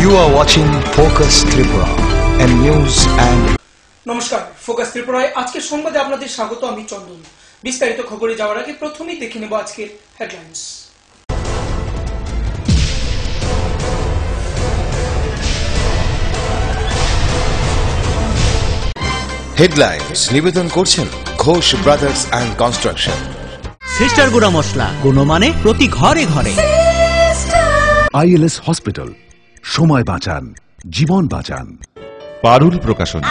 You are watching Focus Tripura and news and নমস্কার, focus ত্রিপুরায় আজকের সংবাদে আপনাদের স্বাগত। আমি চন্দন। বিস্তারিত খবরে যাওয়ার আগে প্রথমেই দেখে নেব আজকের হেডলাইন্স। হেডলাইন্স নিবেদন করছেন Ghosh brothers and construction. Sister গুঁড়া মশলা গুণমানে প্রতি ঘরে ঘরে। আইএলএস হসপিটাল, সময় বাঁচান, জীবন বাঁচান। পারুল প্রকাশন।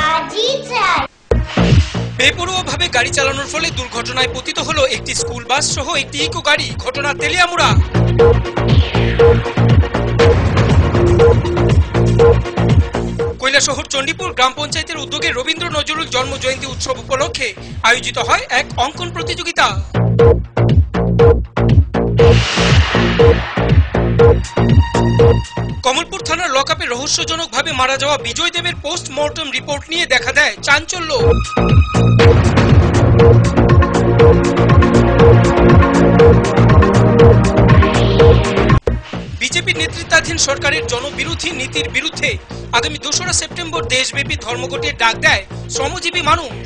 বেপরোয়াভাবে গাড়ি চালানোর ফলে দুর্ঘটনায় পতিত হলো একটি স্কুল বাস সহ একটি ইকো গাড়ি। ঘটনা তেলিয়ামুড়া। কৈলাসহর চণ্ডীপুর গ্রাম পঞ্চায়েতের উদ্যোগে রবীন্দ্র নজরুল জন্ম জয়ন্তী উৎসব উপলক্ষে আয়োজিত হয় এক অঙ্কন প্রতিযোগিতা। কমলপুর থানার লকআপে রহস্যজনকভাবে মারা যাওয়া বিজয় দেবের পোস্টমর্টম রিপোর্ট নিয়ে দেখা দেয় চাঞ্চল্য। বিজেপি নেতৃত্বাধীন সরকারের জনবিরোধী নীতির বিরুদ্ধে আগামী 2রা সেপ্টেম্বর দেশব্যাপী ধর্মঘটের ডাক দেয় শ্রমজীবী মানুষ।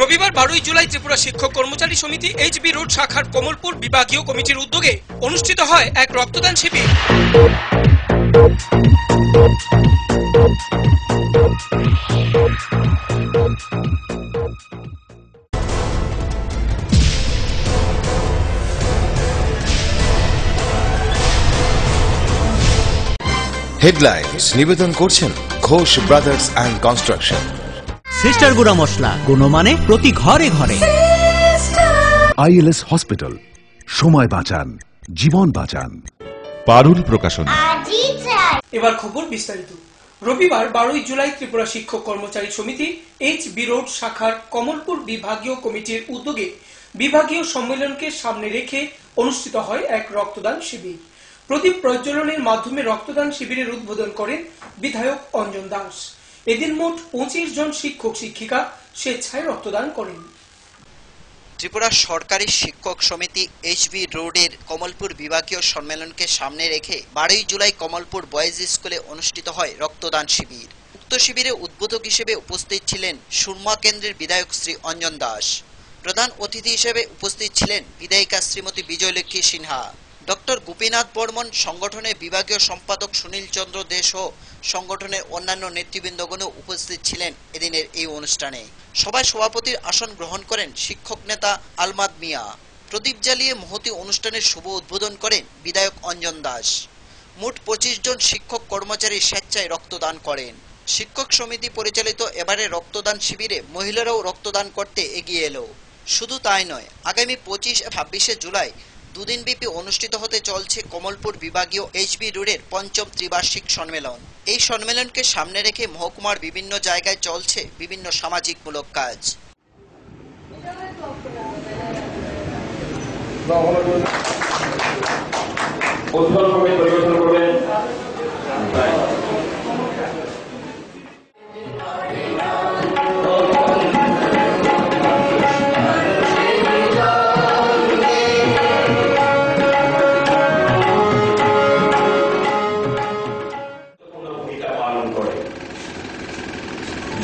রবিবার 12 জুলাই ত্রিপুরা শিক্ষক কর্মচারী সমিতি এইচবি রোড শাখার কমলপুর বিভাগীয় কমিটির উদ্যোগে অনুষ্ঠিত হয় এক রক্তদান শিবির। হেডলাইন্স নিবেদন করছেন Ghosh brothers and construction. Sister গুঁড়া মশলা গুণমানে প্রতি ঘরে ঘরে। আইএলএস হসপিটাল, সময় বাঁচান, জীবন বাঁচান। পারুল প্রকাশন। এবার খবর বিস্তারিত। রবিবার 12 জুলাই ত্রিপুরা শিক্ষক কর্মচারী সমিতি এইচবি রোড শাখার কমলপুর বিভাগীয় কমিটির উদ্যোগে বিভাগীয় সম্মেলনকে সামনে রেখে অনুষ্ঠিত হয় এক রক্তদান শিবির। প্রদীপ প্রজ্বলনের মাধ্যমে রক্তদান শিবিরের উদ্বোধন করেন বিধায়ক অঞ্জন দাস। এদিন মোট 25 জন শিক্ষক শিক্ষিকা স্বেচ্ছায় রক্তদান করেন। ত্রিপুরা সরকারি শিক্ষক সমিতি এইচবি রোডের কমলপুর বিভাগীয় সম্মেলনকে সামনে রেখে 12 জুলাই কমলপুর বয়েজ স্কুলে অনুষ্ঠিত হয় রক্তদান শিবির। উক্ত শিবিরে উদ্বোধক হিসেবে উপস্থিত ছিলেন সুরমা কেন্দ্রের বিধায়ক শ্রী অঞ্জন দাস। প্রধান অতিথি হিসেবে উপস্থিত ছিলেন বিধায়িকা শ্রীমতী বিজয়লক্ষ্মী সিনহা। ডক্টর গোপীনাথ বর্মন, সংগঠনের বিভাগীয় সম্পাদক সুনীল চন্দ্র দে সহ সংগঠনের অন্যান্য নেতৃবৃন্দগণও উপস্থিত ছিলেন এদিনের এই অনুষ্ঠানে। সভায় সভাপতির আসন গ্রহণ করেন শিক্ষক নেতা আলমাদ মিয়া। প্রদীপ জ্বালিয়ে মহতী অনুষ্ঠানের শুভ উদ্বোধন করেন বিধায়ক অঞ্জন দাস। মোট 25 জন শিক্ষক কর্মচারী স্বেচ্ছায় রক্তদান করেন। শিক্ষক সমিতি পরিচালিত এবারে রক্তদান শিবিরে মহিলারাও রক্তদান করতে এগিয়ে এলো। শুধু তাই নয়, আগামী 25-26 জুলাই দুদিনব্যাপী অনুষ্ঠিত হতে চলছে কমলপুর বিভাগীয় এইচবি রোডের 5ম ত্রিবার্ষিক সম্মেলন। এই সম্মেলনকে সামনে রেখে মহকুমার বিভিন্ন জায়গায় চলছে বিভিন্ন সামাজিকমূলক কাজ।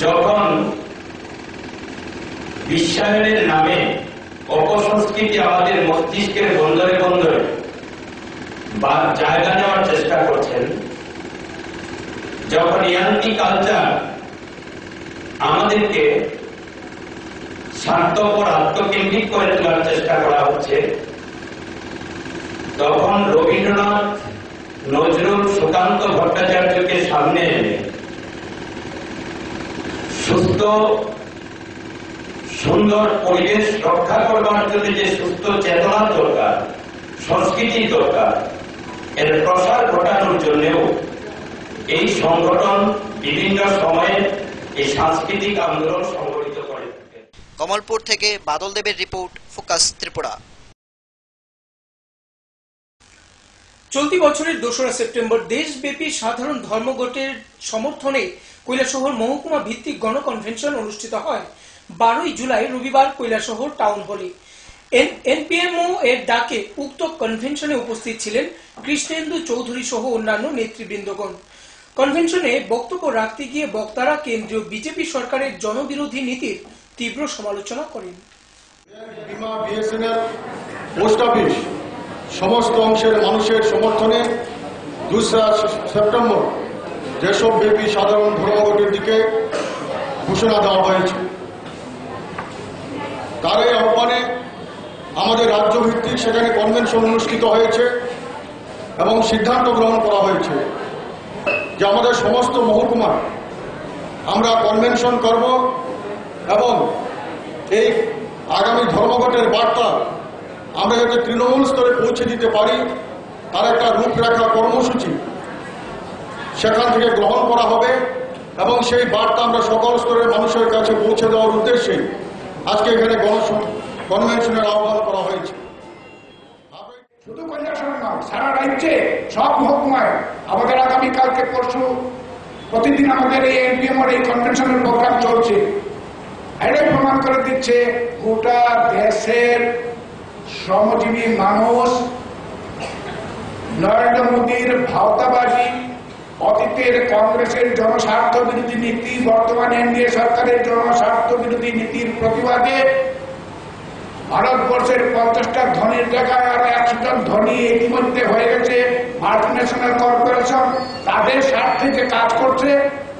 যখন বিশ্বায়নের নামে অপসংস্কৃতি আমাদের মস্তিষ্কের বন্দরে বন্দরে বা জায়গা নেওয়ার চেষ্টা করছেন, যখন ইয়ান্তি কালচার আমাদেরকে স্বার্থপর আত্মকেন্দ্রিক করে তোলার চেষ্টা করা হচ্ছে, তখন রবীন্দ্রনাথ, নজরুল, সুকান্ত ভট্টাচার্যকে সামনে এনে সুস্থ সুন্দর পরিবেশ রক্ষা করবার জন্য যে সুস্থ চেতনার দরকার, সংস্কৃতির দরকার, এর প্রসার ঘটানোর জন্যও এই সংগঠন বিভিন্ন সময়ে এই সাংস্কৃতিক আন্দোলন সংগঠিত করে। কমলপুর থেকে বাদল দেবের রিপোর্ট, ফোকাস ত্রিপুরা। চলতি বছরের 2রা সেপ্টেম্বর দেশব্যাপী সাধারণ ধর্মঘটের সমর্থনে কৈলাসহর মহকুমা ভিত্তিক গণকনভেনশন অনুষ্ঠিত হয়। 12 জুলাই রবিবার কৈলাসহর টাউন হলে এনপিএমও এর ডাকে উক্ত কনভেনশনে উপস্থিত ছিলেন কৃষ্ণেন্দু চৌধুরী সহ অন্যান্য নেতৃবৃন্দগণ। কনভেনশনে বক্তব্য রাখতে গিয়ে বক্তারা কেন্দ্রীয় বিজেপি সরকারের জনবিরোধী নীতির তীব্র সমালোচনা করেন। বিমা, বিএসএনএল, পোস্ট অফিস সমস্ত অংশের মানুষের সমর্থনে 2রা সেপ্টেম্বর দেশব্যাপী সাধারণ ধর্মঘটের দিকে ঘোষণা দেওয়া হয়েছে। তার এই আহ্বানে আমাদের রাজ্যভিত্তিক সেখানে কনভেনশন অনুষ্ঠিত হয়েছে এবং সিদ্ধান্ত গ্রহণ করা হয়েছে যে আমাদের সমস্ত মহকুমায় আমরা কনভেনশন করব এবং এই আগামী ধর্মঘটের বার্তা আমরা যাতে তৃণমূল স্তরে পৌঁছে দিতে পারি তার একটা রূপরেখা কর্মসূচি সেখান থেকে গ্রহণ করা হবে এবং সেই বার্তা আমরা সকল স্তরের মানুষের কাছে পৌঁছে দেওয়ার উদ্দেশ্যে আজকে এখানে কনভেনশনের আহ্বান করা হয়েছে। শুধু কৈলাসহর নয়, সারা রাজ্যে সব মহকুমায় আমাদের আগামীকালকে পরশু প্রতিদিন আমাদের এই এনপিএমওর এই কনভেনশনের প্রোগ্রাম চলছে। এটাই প্রমাণ করে দিচ্ছে গোটা দেশের শ্রমজীবী মানুষ নরেন্দ্র মোদীর ভাওতাবাজি, অতীতের কংগ্রেসের জনস্বার্থ বিরোধী নীতি, বর্তমান এনডিএ সরকারের জনস্বার্থ বিরোধী নীতির প্রতিবাদে ভারতবর্ষের 50টা ধনীর জায়গায় আর 100 জন ধনী ইতিমধ্যে হয়ে গেছে মাল্টিন্যাশনাল কর্পোরেশন, তাদের স্বার্থে যে কাজ করছে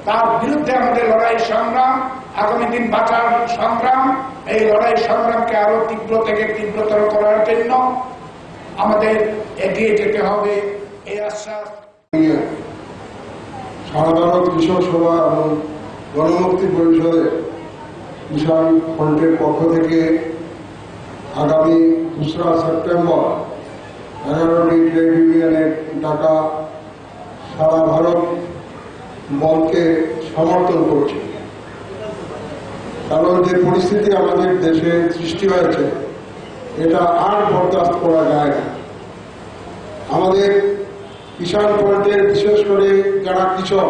তার বিরুদ্ধে আমাদের লড়াই সংগ্রাম, আগামী দিন বাঁচার সংগ্রাম, এই লড়াই সংগ্রামকে আরো তীব্র থেকে তীব্রতর করার জন্য আমাদের এগিয়ে যেতে হবে এই আশ্বাস। সারা ভারত কৃষক সভা এবং গণমুক্তি পরিষদের কিষাণ ফ্রন্টের পক্ষ থেকে আগামী 2রা সেপ্টেম্বর 11টি ট্রেড ইউনিয়নের ডাকা সারা ভারত বন্ধকে সমর্থন করছে। কারণ যে পরিস্থিতি আমাদের দেশে সৃষ্টি হয়েছে এটা আর বরদাস্ত করা যায় না। আমাদের কিষাণ ফ্রন্টের বিশেষ করে যারা কৃষক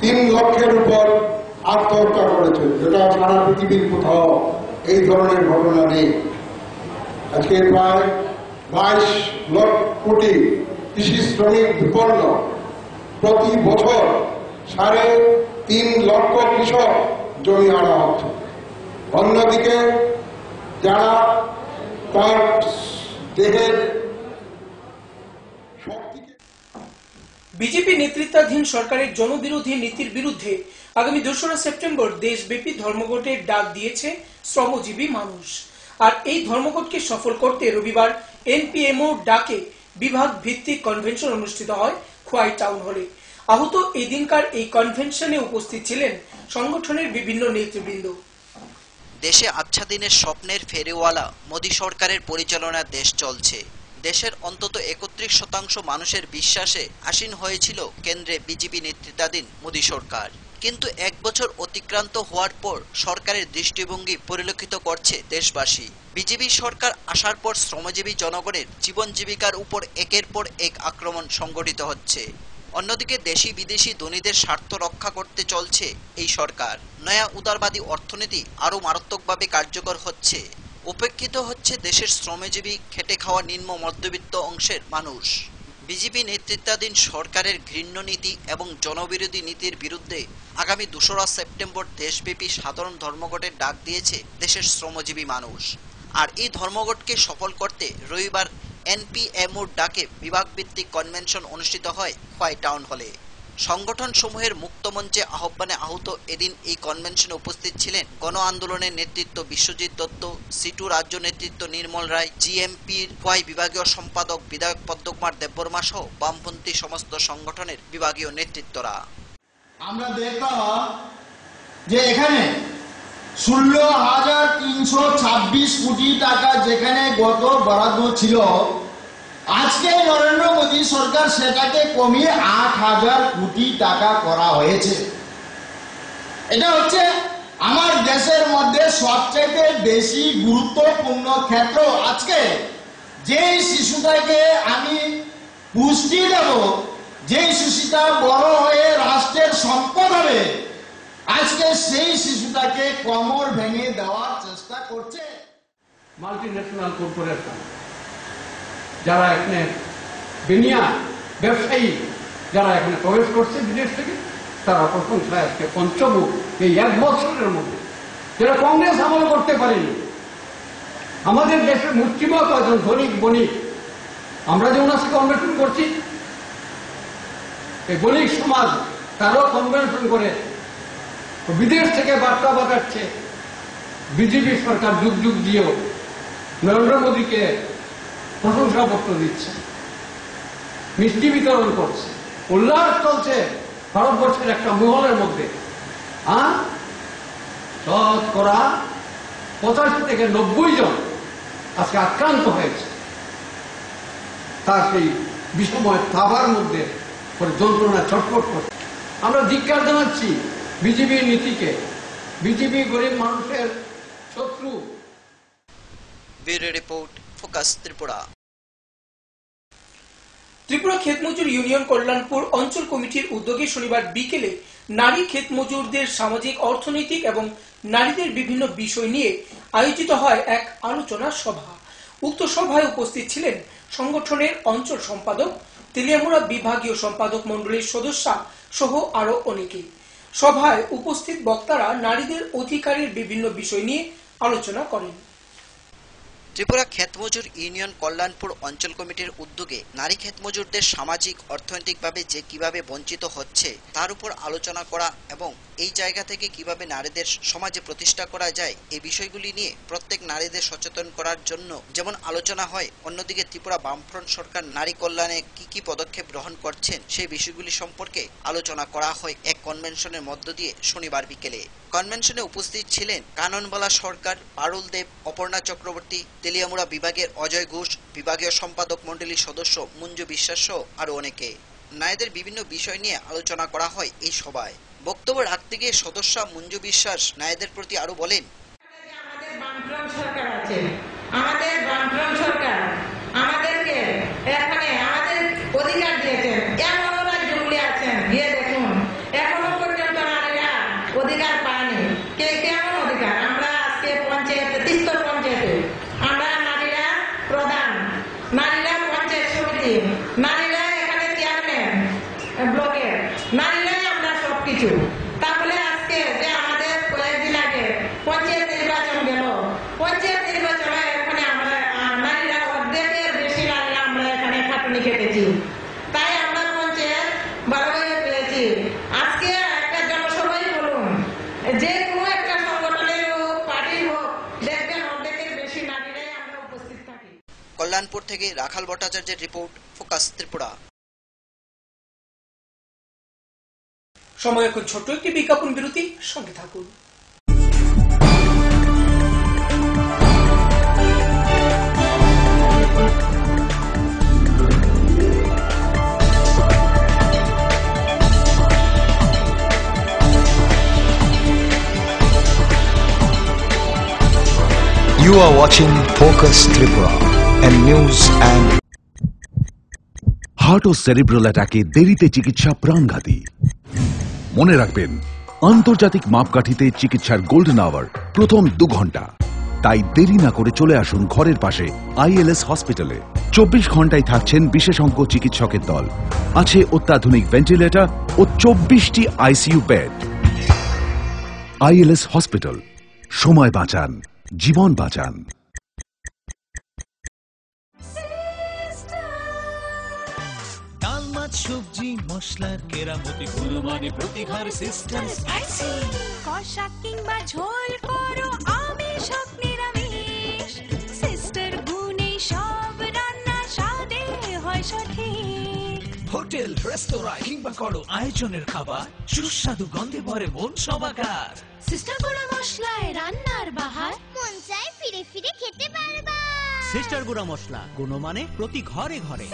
3 লক্ষের উপর আত্মহত্যা করেছে, যেটা সারা পৃথিবীর কোথাও এই ধরনের ঘটনা নেই। আজকে প্রায় 22 লক্ষ কোটি কৃষি শ্রমিক বিপন্ন, প্রতি বছর 3.5 লক্ষ কৃষক জমি আনা হচ্ছে। অন্যদিকে যারা তার দেহের বিজেপি নেতৃত্বাধীন সরকারের জনবিরোধী নীতির বিরুদ্ধে আগামী 2রা সেপ্টেম্বর দেশব্যাপী ধর্মঘটের ডাক দিয়েছে শ্রমজীবী মানুষ। আর এই ধর্মঘটকে সফল করতে রবিবার এনপিএমও ডাকে বিভাগ ভিত্তিক কনভেনশন অনুষ্ঠিত হয় খোয়াই টাউন হলে। আহত এই দিনকার এই কনভেনশনে উপস্থিত ছিলেন সংগঠনের বিভিন্ন নেতৃবৃন্দ। দেশে আচ্ছা দিনের স্বপ্নের ফেরিওয়ালা মোদী সরকারের পরিচালনায় দেশ চলছে। দেশের অন্তত 31% মানুষের বিশ্বাসে আসীন হয়েছিল কেন্দ্রে বিজেপি নেতৃত্বাধীন মোদী সরকার। কিন্তু 1 বছর অতিক্রান্ত হওয়ার পর সরকারের দৃষ্টিভঙ্গি পরিলক্ষিত করছে দেশবাসী। বিজেপি সরকার আসার পর শ্রমজীবী জনগণের জীবন জীবিকার উপর একের পর এক আক্রমণ সংঘটিত হচ্ছে। অন্যদিকে দেশি বিদেশি ধনীদের স্বার্থ রক্ষা করতে চলছে এই সরকার। নয়া উদারবাদী অর্থনীতি আরো মারাত্মকভাবে কার্যকর হচ্ছে। উপেক্ষিত হচ্ছে দেশের শ্রমজীবী খেটে খাওয়া নিম্ন মধ্যবিত্ত অংশের মানুষ। বিজেপি নেতৃত্বাধীন সরকারের ঘৃণ্য নীতি এবং জনবিরোধী নীতির বিরুদ্ধে আগামী 2রা সেপ্টেম্বর দেশব্যাপী সাধারণ ধর্মঘটের ডাক দিয়েছে দেশের শ্রমজীবী মানুষ। আর এই ধর্মঘটকে সফল করতে রবিবার এনপিএমওর ডাকে বিভাগভিত্তিক কনভেনশন অনুষ্ঠিত হয় খোয়াই টাউন হলে। সংগঠন সমূহের মুক্তমঞ্চে আহ্বানে আহত এদিন এই কনভেনশনে উপস্থিত ছিলেন গণ আন্দোলনের নেতৃত্ব বিশ্বজিৎ দত্ত, সিটু রাজ্য নেতৃত্ব নির্মল রায়, জিএমপির খোয়াই বিভাগীয় সম্পাদক বিধায়ক পদ্মকুমার দেববর্মা সহ বামপন্থী সমস্ত সংগঠনের বিভাগীয় নেতৃত্বরা। আমরা দেখলাম যে এখানে 16,326 কোটি টাকা যেখানে গত বরাদ্দ ছিল, আজকে নরেন্দ্র মোদী সরকার সেটাকে কমিয়ে 8,000 কোটি টাকা করা হয়েছে। এটা হচ্ছে আমার দেশের মধ্যে সবচেয়ে বেশি গুরুত্বপূর্ণ ক্ষেত্র। আজকে যে শিশুটাকে আমি পুষ্টি দেব, যে শিশুটা বড় হয়ে রাষ্ট্রের সম্পদ হবে, আজকে সেই শিশুটাকে কোমর ভেঙে দেওয়ার চেষ্টা করছে। মাল্টিন্যাশনাল কর্পোরেশন, যারা এখানে বিনিয়া ব্যবসায়ী যারা এখানে প্রবেশ করছে বিদেশ থেকে, তারা প্রশংসায় আজকে পঞ্চমুখ এই 1 বছরের মধ্যে, যারা কংগ্রেস আমল করতে পারেনি। আমাদের দেশের মুষ্টিমেয় কয়েকজন ধনিক বণিক, আমরা যেমন আজকে কনভেনশন করছি, এই বণিক সমাজ তারাও কনভেনশন করে বিদেশ থেকে বার্তা পাঠাচ্ছে। বিজেপি সরকার যুগ যুগ দিয়েও নরেন্দ্র মোদীকে প্রশংসাপত্র দিচ্ছে, মিষ্টি বিতরণ করছে, উল্লাস চলছে ভারতবর্ষের একটা মহলের মধ্যে। শতকরা 85 থেকে 90 জন আজকে আক্রান্ত হয়েছে, তার সেই বিষময় থাবার মধ্যে যন্ত্রণা ছটফট করছে। আমরা ধিক্কার জানাচ্ছি বিজেপির নীতিকে। বিজেপি গরিব মানুষের শত্রু। Bureau report, focus Tripura. Tripura ক্ষেত মজুর ইউনিয়ন কল্যাণপুর অঞ্চল কমিটির উদ্যোগে শনিবার বিকেলে নারী ক্ষেত মজুরদের সামাজিক, অর্থনৈতিক এবং নারীদের বিভিন্ন বিষয় নিয়ে আয়োজিত হয় এক আলোচনা সভা। উক্ত সভায় উপস্থিত ছিলেন সংগঠনের অঞ্চল সম্পাদক, তেলিয়ামুড়া বিভাগীয় সম্পাদক মন্ডলীর সদস্য সহ আরো অনেকে। সভায় উপস্থিত বক্তারা নারীদের অধিকারের বিভিন্ন বিষয় নিয়ে আলোচনা করেন। ত্রিপুরা ক্ষেতমজুর ইউনিয়ন কল্যাণপুর অঞ্চল কমিটির উদ্যোগে নারী ক্ষেতমজুরদের সামাজিক, অর্থনৈতিকভাবে যে কিভাবে বঞ্চিত হচ্ছে তার উপর আলোচনা করা এবং এই জায়গা থেকে কিভাবে নারীদের সমাজে প্রতিষ্ঠা করা যায়, এই বিষয়গুলি নিয়ে প্রত্যেক নারীদের সচেতন করার জন্য যেমন আলোচনা হয়, অন্যদিকে ত্রিপুরা বামফ্রন্ট সরকার নারী কল্যাণে কি কি পদক্ষেপ গ্রহণ করছেন সেই বিষয়গুলি সম্পর্কে আলোচনা করা হয় এক কনভেনশনের মধ্য দিয়ে শনিবার বিকেলে। কনভেনশনে উপস্থিত ছিলেন কাননবালা সরকার, পারুল দেব, অপর্ণা চক্রবর্তী, তেলিয়ামুড়া বিভাগের অজয় ঘোষ, বিভাগীয় সম্পাদক মন্ডলীর সদস্য মঞ্জু বিশ্বাস সহ আরো অনেকে। নারীদের বিভিন্ন বিষয় নিয়ে আলোচনা করা হয় এই সভায়। বক্তব্য রাখতে গিয়ে সদস্য মঞ্জু বিশ্বাস নারীদের প্রতি আরো বলেন, আমাদের বামফ্রন্ট সরকার আছে, আমাদের বামফ্রন্ট সরকার আমাদেরকে এখানে আমাদের অধিকার দিয়েছেন, এমন রাজ্যগুলি আছেন গিয়ে দেখুন এখনো পর্যন্ত নারীরা অধিকার পায়নি। কেমন অধিকার? আমরা আজকে পঞ্চায়েতে, তিস্তর পঞ্চায়েতে আমরা নারীরা প্রধান, নারীরা পঞ্চায়েত সমিতি, নারীরা এখানে চেয়ারম্যান ব্লকের, নারীরাই আমরা সবকিছু। তাহলে আজকে যে আমাদের কয়েকদিন আগে পঞ্চায়েত নির্বাচন গেল, পঞ্চায়েত নির্বাচনে এখানে আমরা নারীরা অর্ধেকের বেশি নারীরা আমরা এখানে খাটুনি খেটেছি, তাই আমরা পঞ্চায়েত ভালোভাবে পেয়েছি। আজকে একটা জনসভাই বলুন, যে কোনো একটা সংগঠনের হোক, পার্টির হোক, দেখবেন অর্ধেকের বেশি নারীরাই আমরা উপস্থিত থাকি। কল্যাণপুর থেকে রাখাল ভট্টাচার্যের রিপোর্ট, ফোকাস ত্রিপুরা। সময় এখন ছোট্ট একটি বিজ্ঞাপন বিরতি, সঙ্গে থাকুন। You are watching Focus Tripura and news and heart ও সেরিব্রাল অ্যাটাকে দেরিতে চিকিৎসা প্রাণঘাতী। মনে রাখবেন, আন্তর্জাতিক মাপকাঠিতে চিকিৎসার গোল্ডেন আওয়ার প্রথম 2 ঘন্টা। তাই দেরি না করে চলে আসুন ঘরের পাশে ILS হসপিটালে। 24 ঘন্টায় থাকছেন বিশেষজ্ঞ চিকিৎসকের দল, আছে অত্যাধুনিক ভেন্টিলেটর ও 24টি ICU বেড। ILS হসপিটাল, সময় বাঁচান, জীবন বাঁচান। ডাল, মাছ, সবজি, মশলার কেরামতি গুণমানে প্রতিঘর সিস্টেম স্পাইসি। কষা কিংবা ঝোল করো আমিষ হোক নিরামিষ, সিস্টার গুণে সব রান্না স্বাদে হয় সঠিক। হোটেল, রেস্তোরাঁ কিংবা করো আয়োজনের খাবার, সুস্বাদু গন্ধে ভরে মন সবাকার। সিস্টার গুঁড়া মশলায় রান্নার বাহার, মন চায় ফিরে ফিরে খেতে পারবা। সিস্টার গুঁড়া মশলা, গুণমানে প্রতি ঘরে ঘরে।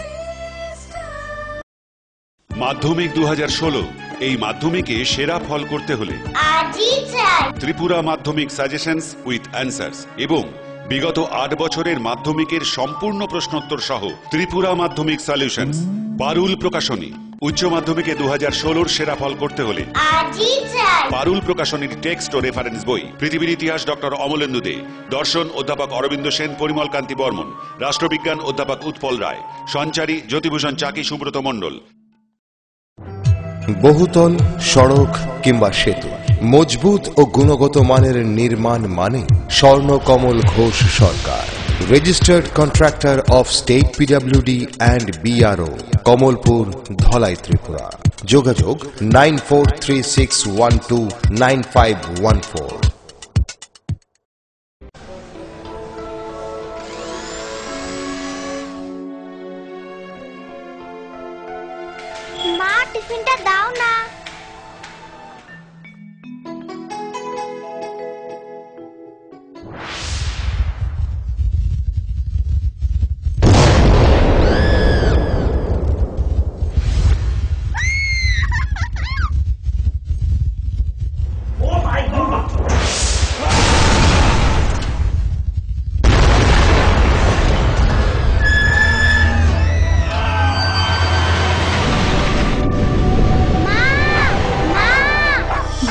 মাধ্যমিক 2016, এই মাধ্যমিকে সেরা ফল করতে হলে আজই চাই ত্রিপুরা মাধ্যমিক সাজেশনস উইথ অ্যান্সার্স এবং বিগত 8 বছরের মাধ্যমিকের সম্পূর্ণ প্রশ্নোত্তর সহ ত্রিপুরা মাধ্যমিক সলিউশনস, পারুল প্রকাশনী, উচ্চ মাধ্যমিকে 2016 সেরা ফল করতে হলে আজই চাই পারুল প্রকাশনীর টেক্সট ও রেফারেন্স বই, পৃথিবীর ইতিহাস ডক্টর অমলেন্দু দে, দর্শন অধ্যাপক অরবিন্দ সেন, পরিমল কান্তি বর্মন, রাষ্ট্রবিজ্ঞান অধ্যাপক উৎপল রায়, সঞ্চারী জ্যোতিভূষণ চাকি, সুব্রত মণ্ডল। বহুতল, সড়ক কিংবা সেতু, মজবুত ও গুণগত মানের নির্মাণ মানে Swarnakamal Ghosh Sarkar, registered contractor of state PWD and BRO, Kamalpur, Dhalai, Tripura. যোগাযোগ 9436129514। মা টিফিনটা দাও না।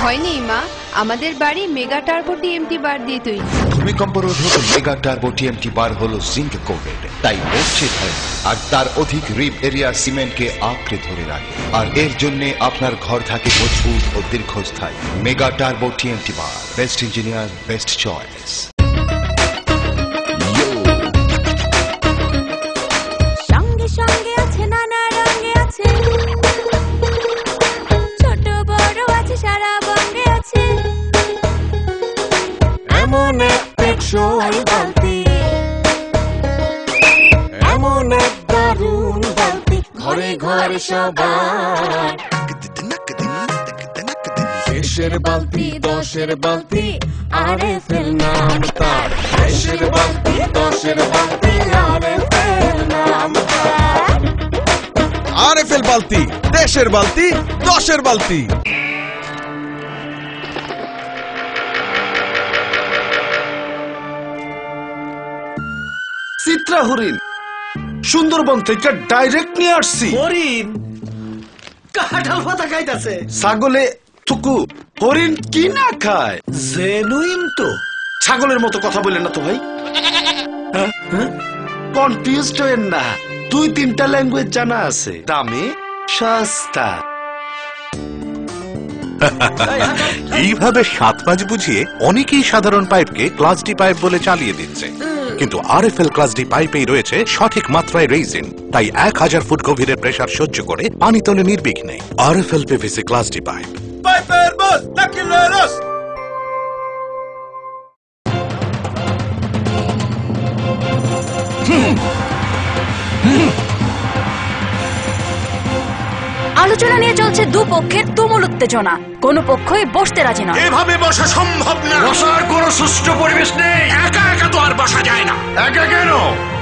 ভয় নেই মা, আমাদের বাড়ি মেগা টার্বো TMT বার দিয়ে তৈরি। ভূমিকম্প রোধক মেগা টার্বো TMT বার হলো জিঙ্ক কোটেড, তাই মরছে ভয়, আর তার অধিক রিপ এরিয়া সিমেন্টকে আঁকড়ে ধরে রাখে, আর এর জন্য আপনার ঘর থাকে মজবুত ও দীর্ঘস্থায়ী। মেগা টার্বো TMT বার, বেস্ট ইঞ্জিনিয়ার, বেস্ট চয়েস। সঙ্গে সঙ্গে আছে, নানা রঙে আছে, ছোট বড় আছে, সারা বঙ্গে আছে। এমন এক টেকসই বালতি, এমন এক দারুণ বালতি, ঘরে ঘরে সবার। দেশের বালতি, দশের বালতি, RFL নাম তার। দেশের বালতি, দশের বালতি, RFL নাম তার। RFL বালতি, দেশের বালতি, দশের বালতি। চিত্রা হরিণ সুন্দরবন থেকে ডাইরেক্ট নিয়ে আসছি। হরিণ কাঁঠাল পাতা খাইতাছে। ছাগলে থুকু, হরিণ কি না খায়? জেনুইন তো। ছাগলের মতো কথা বললেন না তো ভাই। কনফিউজড হয়েন না, 2-3টা ল্যাঙ্গুয়েজ জানা আছে, দামে সস্তা। এইভাবে 7-5 বুঝিয়ে অনেকেই সাধারণ পাইপকে ক্লাস ডি পাইপ বলে চালিয়ে দিচ্ছে, কিন্তু RFL ক্লাস ডি পাইপেই রয়েছে সঠিক মাত্রায় রেইজিন, তাই 1000 ফুট গভীরের প্রেসার সহ্য করে পানি তোলে নির্বিঘ্নে। RFL PVC class D pipe. পাইপের বস তাকিলেরস। আলোচনা নিয়ে চলছে দুপক্ষের তুমুল উত্তেজনা, কোন পক্ষই বসতে রাজি নয়। এভাবে বসা সম্ভব না, বসার কোনো সুষ্ঠু পরিবেশ নেই। একা একা তো আর বসা যায় না। একা কেন,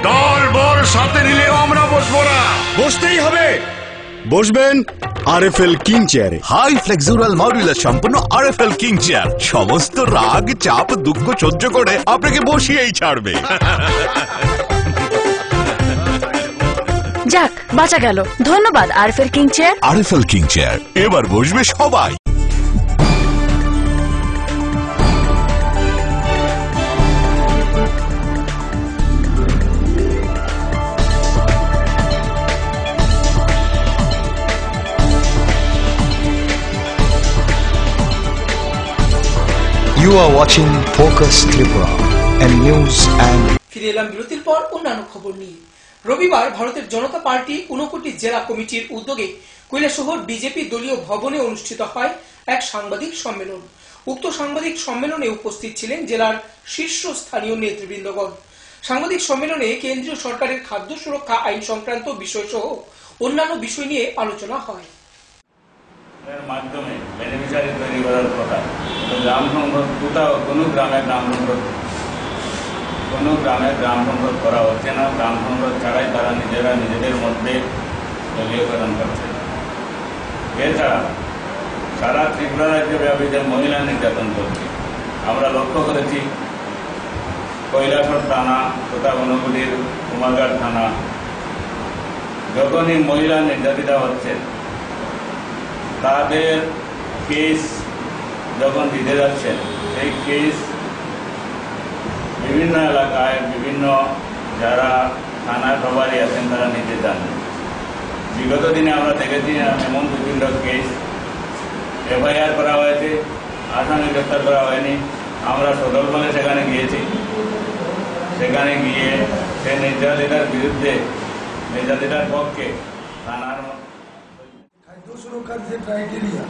দল বল সাথে নিলেও আমরা বসবো না, বসতেই হবে। বসবেন RFL কিং চেয়ারে। হাই ফ্লেক্সুরাল মডুলার সম্পন্ন RFL কিং চেয়ার সমস্ত রাগ, চাপ, দুঃখ সহ্য করে আপনাকে বসিয়েই ছাড়বে। যাক, বাঁচা গেল। ধন্যবাদ RFL king chair. RFL king chair, এবার বসবে সবাই। You are watching Focus Tripura and news and ফিরে এলাম বিরতির পর অন্যান্য খবর নিয়ে। রবিবার ভারতের জনতা পার্টি 59 জেলা কমিটির উদ্যোগে কৈলাসহর বিজেপি দলীয় ভবনে অনুষ্ঠিত হয় এক সাংবাদিক সম্মেলন। উক্ত সাংবাদিক সম্মেলনে উপস্থিত ছিলেন জেলার শীর্ষস্থানীয় নেতৃবৃন্দগণ। সাংবাদিক সম্মেলনে কেন্দ্রীয় সরকারের খাদ্য সুরক্ষা আইন সংক্রান্ত বিষয় সহ অন্যান্য বিষয় নিয়ে আলোচনা হয়। মাধ্যমে বেনিফিশিয়ারি তৈরি করার কথা, গ্রাম সংসদ কোথাও কোনো গ্রামে গ্রাম সংসদ করা হচ্ছে না। গ্রাম সংসদ ছাড়াই তারা নিজেদের মধ্যে দলীয়করণ করছে। এছাড়া সারা ত্রিপুরা রাজ্যব্যাপী যে মহিলা নির্যাতন চলছে, আমরা লক্ষ্য করেছি কৈলাসহর থানা তথা ঊনকোটির কুমারঘাট থানা, যখনই মহিলা নির্যাতিতা হচ্ছে তাদের কেস যখন দিতে যাচ্ছেন সেই কেস বিভিন্ন এলাকায় বিভিন্ন যারা থানার প্রভারী আছেন তারা নিতে চান। বিগত দিনে আমরা দেখেছি এমন বিভিন্ন কেস এফআইআর করা হয়েছে, আসামি গ্রেপ্তার করা হয়নি। আমরা সদল বলে সেখানে গিয়েছি, সেখানে গিয়ে সে নির্যাতিতার বিরুদ্ধে নির্যাতিতার পক্ষে থানার খাদ্য সুরক্ষার যে ক্রাইটেরিয়া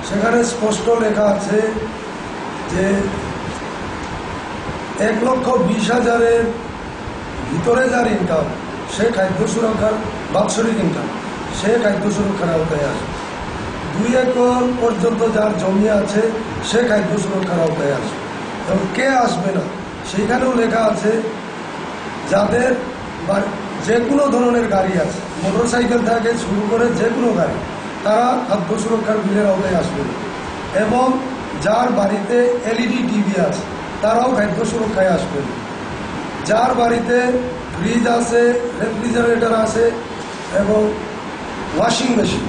সেখানে স্পষ্ট লেখা আছে যে 1,20,000-এর ভিতরে যার ইনকাম সে খাদ্য সুরক্ষার বাৎসরিক ইনকাম সে খাদ্য সুরক্ষার আওতায় আসে। 2 একর পর্যন্ত যার জমি আছে সে খাদ্য সুরক্ষার আওতায় আসবে। এবং কে আসবে না সেখানেও লেখা আছে যাদের যে কোনো ধরনের গাড়ি আছে, মোটরসাইকেল থেকে শুরু করে যে কোনো গাড়ি, তারা খাদ্য সুরক্ষার বিলের আওতায় আসবে না। এবং যার বাড়িতে এলইডি টিভি আছে তারাও খাদ্য সুরক্ষায় আসবে না। যার বাড়িতে ফ্রিজ আছে, রেফ্রিজারেটর আছে এবং ওয়াশিং মেশিন,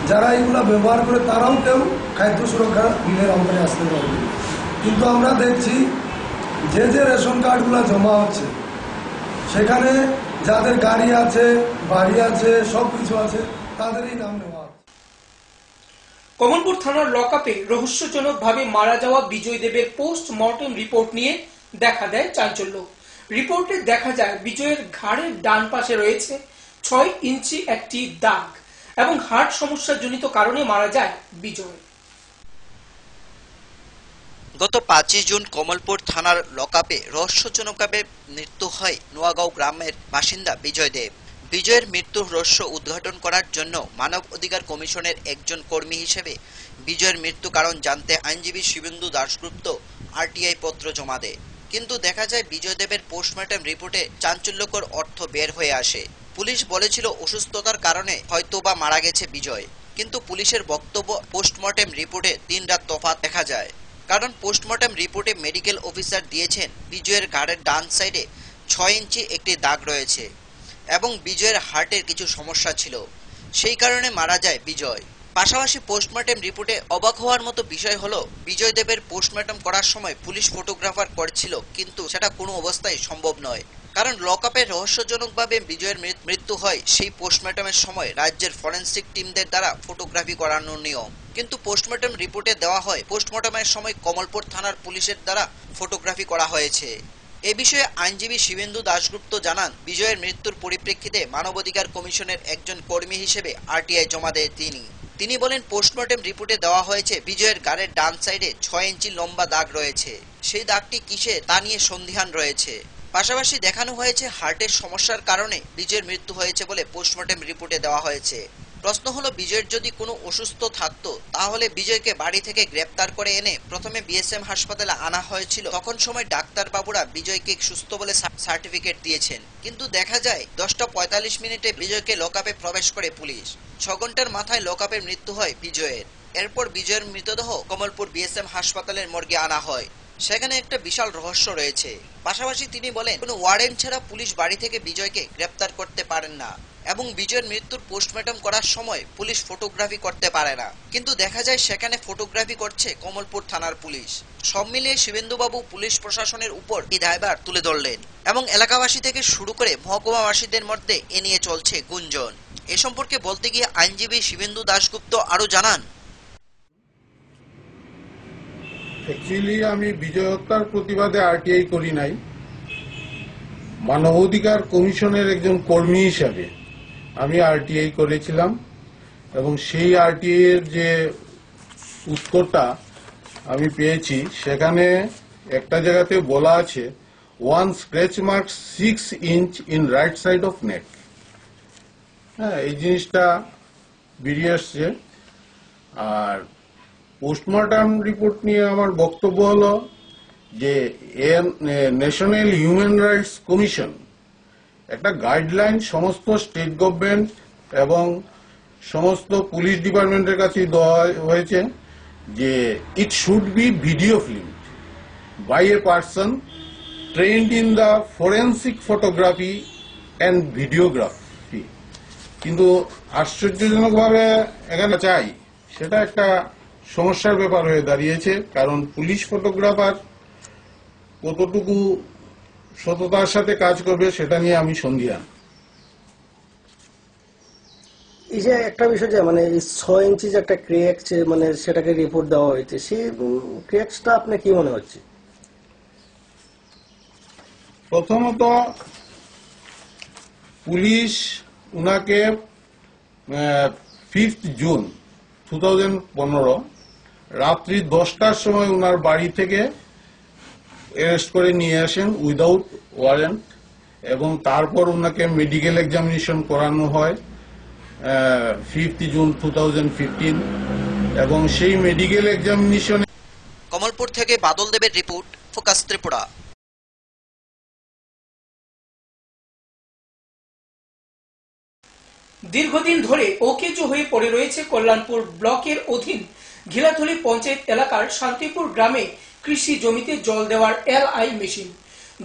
যারা এগুলো ব্যবহার করে তারাও কেউ খাদ্য সুরক্ষা বিলের আওতায় আসতে পারবে। কিন্তু আমরা দেখছি যে রেশন কার্ডগুলো জমা হচ্ছে সেখানে যাদের গাড়ি আছে, বাড়ি আছে, সবকিছু আছে, তাদেরই নাম নেওয়া। কমলপুর থানার লকআপে রহস্যজনকভাবে মারা যাওয়া বিজয় দেবের পোস্ট মর্টেম রিপোর্ট নিয়ে দেখা দেয় চাঞ্চল্য। রিপোর্টে দেখা যায় বিজয়ের ঘাড়ের ডান পাশে রয়েছে 6 ইঞ্চি একটি দাগ এবং হার্ট সমস্যাজনিত কারণে মারা যায় বিজয়। গত 5 জুন কমলপুর থানার লকআপে রহস্যজনকভাবে মৃত্যু হয় নোয়াগাঁও গ্রামের বাসিন্দা বিজয় দেব। বিজয়ের মৃত্যুর রহস্য উদ্ঘাটন করার জন্য মানব অধিকার কমিশনের একজন কর্মী হিসেবে বিজয়ের মৃত্যু কারণ জানতে আইনজীবী শিবেন্দু দাশগুপ্ত আরটিআই পত্র জমা দেয়। কিন্তু দেখা যায় বিজয় দেবের পোস্টমর্টেম রিপোর্টে চাঞ্চল্যকর অর্থ বের হয়ে আসে। পুলিশ বলেছিল অসুস্থতার কারণে হয়তোবা মারা গেছে বিজয়, কিন্তু পুলিশের বক্তব্য পোস্টমর্টেম রিপোর্টে 3 রাত তফাৎ দেখা যায়। কারণ পোস্টমর্টেম রিপোর্টে মেডিকেল অফিসার দিয়েছেন বিজয়ের ঘাড়ের ডান সাইডে 6 ইঞ্চি একটি দাগ রয়েছে এবং বিজয়ের হার্টের কিছু সমস্যা ছিল, সেই কারণে মারা যায় বিজয়। পাশাপাশি পোস্টমর্টেম রিপোর্টে অবাক হওয়ার মতো বিষয় হলো বিজয় দেবের পোস্টমর্টেম করার সময় পুলিশ ফটোগ্রাফার করছিল, কিন্তু সেটা কোনো অবস্থায় সম্ভব নয়। কারণ লকআপে রহস্যজনকভাবে বিজয়ের মৃত্যু হয় সেই পোস্টমর্টেমের সময় রাজ্যের ফরেনসিক টিমদের দ্বারা ফটোগ্রাফি করানোর নিয়ম, কিন্তু পোস্টমর্টেম রিপোর্টে দেওয়া হয় পোস্টমর্টেমের সময় কমলপুর থানার পুলিশের দ্বারা ফটোগ্রাফি করা হয়েছে। এ বিষয়ে আইনজীবী শিবেন্দু দাশগুপ্ত জানান, বিজয়ের মৃত্যুর পরিপ্রেক্ষিতে মানবাধিকার কমিশনের একজন কর্মী হিসেবে আরটিআই জমা দেয় তিনি বলেন পোস্টমর্টেম রিপোর্টে দেওয়া হয়েছে বিজয়ের ঘাড়ের ডান সাইডে 6 ইঞ্চি লম্বা দাগ রয়েছে, সেই দাগটি কিসে তা নিয়ে সন্দিহান রয়েছে। পাশাপাশি দেখানো হয়েছে হার্টের সমস্যার কারণে বিজয়ের মৃত্যু হয়েছে বলে পোস্টমর্টেম রিপোর্টে দেওয়া হয়েছে। প্রশ্ন হলো বিজয়ের যদি কোনো অসুস্থ থাকতো তাহলে বিজয়কে বাড়ি থেকে গ্রেপ্তার করে এনে প্রথমে বিএসএম হাসপাতালে আনা হয়েছিল, তখন সময় ডাক্তার বাবুরা বিজয়কে সুস্থ বলে সার্টিফিকেট দিয়েছেন, কিন্তু দেখা যায় 10:45 বিজয়কে লকআপে প্রবেশ করে পুলিশ। 6 ঘন্টার মাথায় লকআপে মৃত্যু হয় বিজয়ের। এরপর বিজয়ের মৃতদেহ কমলপুর বিএসএম হাসপাতালের মর্গে আনা হয়, সেখানে একটা বিশাল রহস্য রয়েছে। পাশাপাশি তিনি বলেন কোনো ওয়ারেন্ট ছাড়া পুলিশ বাড়ি থেকে বিজয়কে গ্রেপ্তার করতে পারেন না এবং বিজয়ের মৃত্যুর পোস্টমর্টেম করার সময় পুলিশ ফটোগ্রাফি করতে পারে না, কিন্তু দেখা যায় সেখানে ফটোগ্রাফি করছে কমলপুর থানার পুলিশ। সব মিলিয়ে শিবেন্দুবাবু পুলিশ প্রশাসনের উপর এই দায়ভার তুলে ধরলেন এবং এলাকাবাসী থেকে শুরু করে মহকুমাবাসীদের মধ্যে এ নিয়ে চলছে গুঞ্জন। এ সম্পর্কে বলতে গিয়ে আইনজীবী শিবেন্দু দাশগুপ্ত আরো জানান, অ্যাকচুয়ালি আমি বিজয় হত্যার প্রতিবাদে আরটিআই করি নাই, মানবাধিকার কমিশনের একজন কর্মী হিসাবে আমি আরটিআই করেছিলাম এবং সেই আরটিআই এর যে উত্তরটা আমি পেয়েছি সেখানে একটা জায়গাতে বলা আছে 1 scratch mark 6 inch in right side of neck. হ্যাঁ, এই জিনিসটা বেরিয়ে আসছে। আর পোস্টমর্টম রিপোর্ট নিয়ে আমার বক্তব্য হলো যে National Human Rights Commission guideline গাইডলাইন সমস্ত স্টেট গভর্নমেন্ট এবং সমস্ত পুলিশ ডিপার্টমেন্টের কাছে দেওয়া হয়েছে যে it should be video film by a person trained in the forensic photography and videography. কিন্তু আশ্চর্যজনকভাবে এখানে চাই সেটা একটা সমস্যার ব্যাপার হয়ে দাঁড়িয়েছে, কারণ পুলিশ ফটোগ্রাফার কতটুকু সততার সাথে কাজ করবে সেটা নিয়ে আমি সন্দিহান। এই যে একটা বিষয় যে মানে 6 ইঞ্চি যে একটা ক্র্যাক মানে সেটাকে রিপোর্ট দেওয়া হয়েছে, সেই ক্র্যাকটা আপনি কি মনে হচ্ছে? প্রথমত পুলিশ উনাকে 5 জুন 2015 রাত্রি 10টার সময় উনার বাড়ি থেকে অ্যারেস্ট করে নিয়ে আসেন উইদাউট ওয়ারেন্ট, এবং তারপর উনাকে মেডিকেল এক্সামিনেশন করানো হয় 5 জুন 2015, এবং সেই মেডিকেল এক্সামিনেশনে। কমলপুর থেকে বাদল দেবের রিপোর্ট, ফোকাস ত্রিপুরা। দীর্ঘদিন ধরে ওকেজো হয়ে পড়ে রয়েছে কল্যাণপুর ব্লকের অধীন ঘিলাথলি পঞ্চায়েত এলাকার শান্তিপুর গ্রামে কৃষি জমিতে জল দেওয়ার এলআই মেশিন,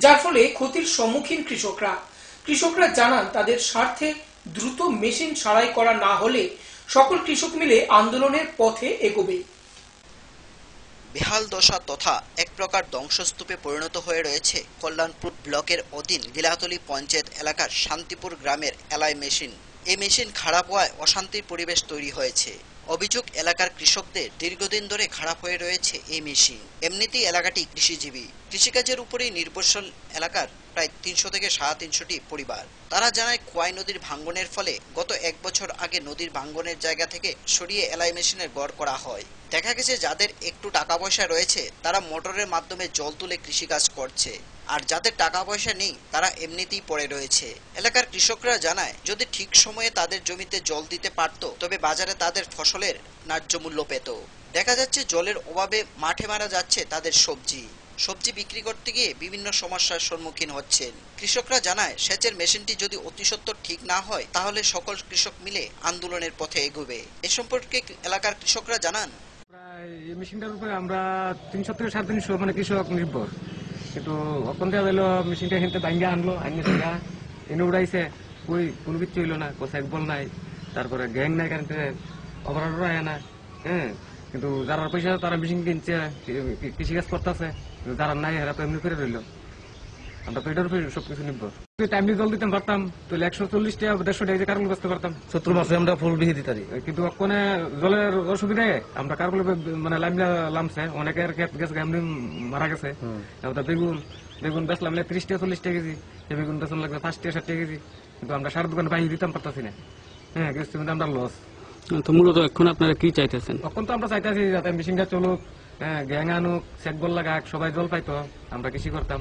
যার ফলে ক্ষতির সম্মুখীন কৃষকরা জানান তাদের স্বার্থে দ্রুত মেশিন সারাই করা না হলে সকল কৃষক মিলে আন্দোলনের পথে এগোবে। বেহাল দশা তথা এক প্রকার ধ্বংসস্তূপে পরিণত হয়ে রয়েছে কল্যাণপুর ব্লকের অধীন গিলাতলি পঞ্চায়েত এলাকার শান্তিপুর গ্রামের এলআই মেশিন। এই মেশিন খারাপ হওয়ায় অশান্তির পরিবেশ তৈরি হয়েছে। অভিযোগ, এলাকার কৃষকদের দীর্ঘদিন ধরে খারাপ হয়ে রয়েছে এই মেশিন। এমনিতেই এলাকাটি কৃষিজীবী, কৃষিকাজের উপরেই নির্ভরশীল এলাকার প্রায় 300 থেকে 350টি পরিবার। তারা জানায় খোয়াই নদীর ভাঙ্গনের ফলে গত 1 বছর আগে নদীর ভাঙ্গনের জায়গা থেকে সরিয়ে এলআই মেশিনের গড় করা হয়। দেখা গেছে যাদের একটু টাকা পয়সা রয়েছে তারা মোটরের মাধ্যমে জল তুলে কৃষিকাজ করছে, আর যাদের টাকা পয়সা নেই তারা এমনিতেই পড়ে রয়েছে। এলাকার কৃষকরা জানায় যদি ঠিক সময়ে তাদের জমিতে জল দিতে পারত তবে বাজারে তাদের ফসলের ন্যায্য মূল্য পেত। দেখা যাচ্ছে জলের অভাবে মাঠে মারা যাচ্ছে তাদের সবজি বিক্রি করতে গিয়ে বিভিন্ন সমস্যার সম্মুখীন হচ্ছেন। কৃষকরা জানায় সেচের মেশিনটি যদি অতি সত্বর ঠিক না হয় তাহলে সকল কৃষক মিলে আন্দোলনের পথে এগোবে। এ সম্পর্কে এলাকার কৃষকরা জানান, এই মেশিনটার উপরে আমরা 300 থেকে 350 মানে কৃষক নির্ভর, কিন্তু অখন দেওয়া হলো মেশিনটা হেনতে ভাঙ্গা আনলো, এনে উড়াইছে, ওই কোনো কিছু হইলো না, কোথায় বল নাই, তারপরে গ্যাং নাই, কারণ অপারেটর আয় না। হ্যাঁ, কিন্তু যারা পয়সা তারা মেশিন কিনছে, কৃষিকাজ করতেছে, যারা নাই এরা তো এমনি করে রইলো। আমরা তো এটার উপরে সবকিছু নির্ভর। টাইমলি জল দিতে পারতাম তাহলে 140 টাকা 150 টাকা কার্বন বেচতে পারতাম। 70 মাসে আমরা ফুল বিহি দিতারি, কিন্তু ওখানে জলের অসুবিধায় আমরা কার্বন মানে লামছে, অনেকের ক্ষেত গেছে এমনি মারা গেছে। বেগুন বেচলাম 30 টাকা 40 টাকা কেজি, সেই বেগুন বেচন লাগবে 5 টাকা 7 টাকা কেজি, কিন্তু আমরা সার দোকানে বাইরে দিতাম পারতাছি না। হ্যাঁ, কিন্তু আমরা লস। তো মূলত এখন আপনারা কি চাইতেছেন? এখন তো আমরা চাইতেছি যাতে মেশিনটা চলুক, হ্যাঁ, গ্যাং আনুক, চেক বল লাগাক, সবাই জল পাইতো, আমরা কৃষি করতাম,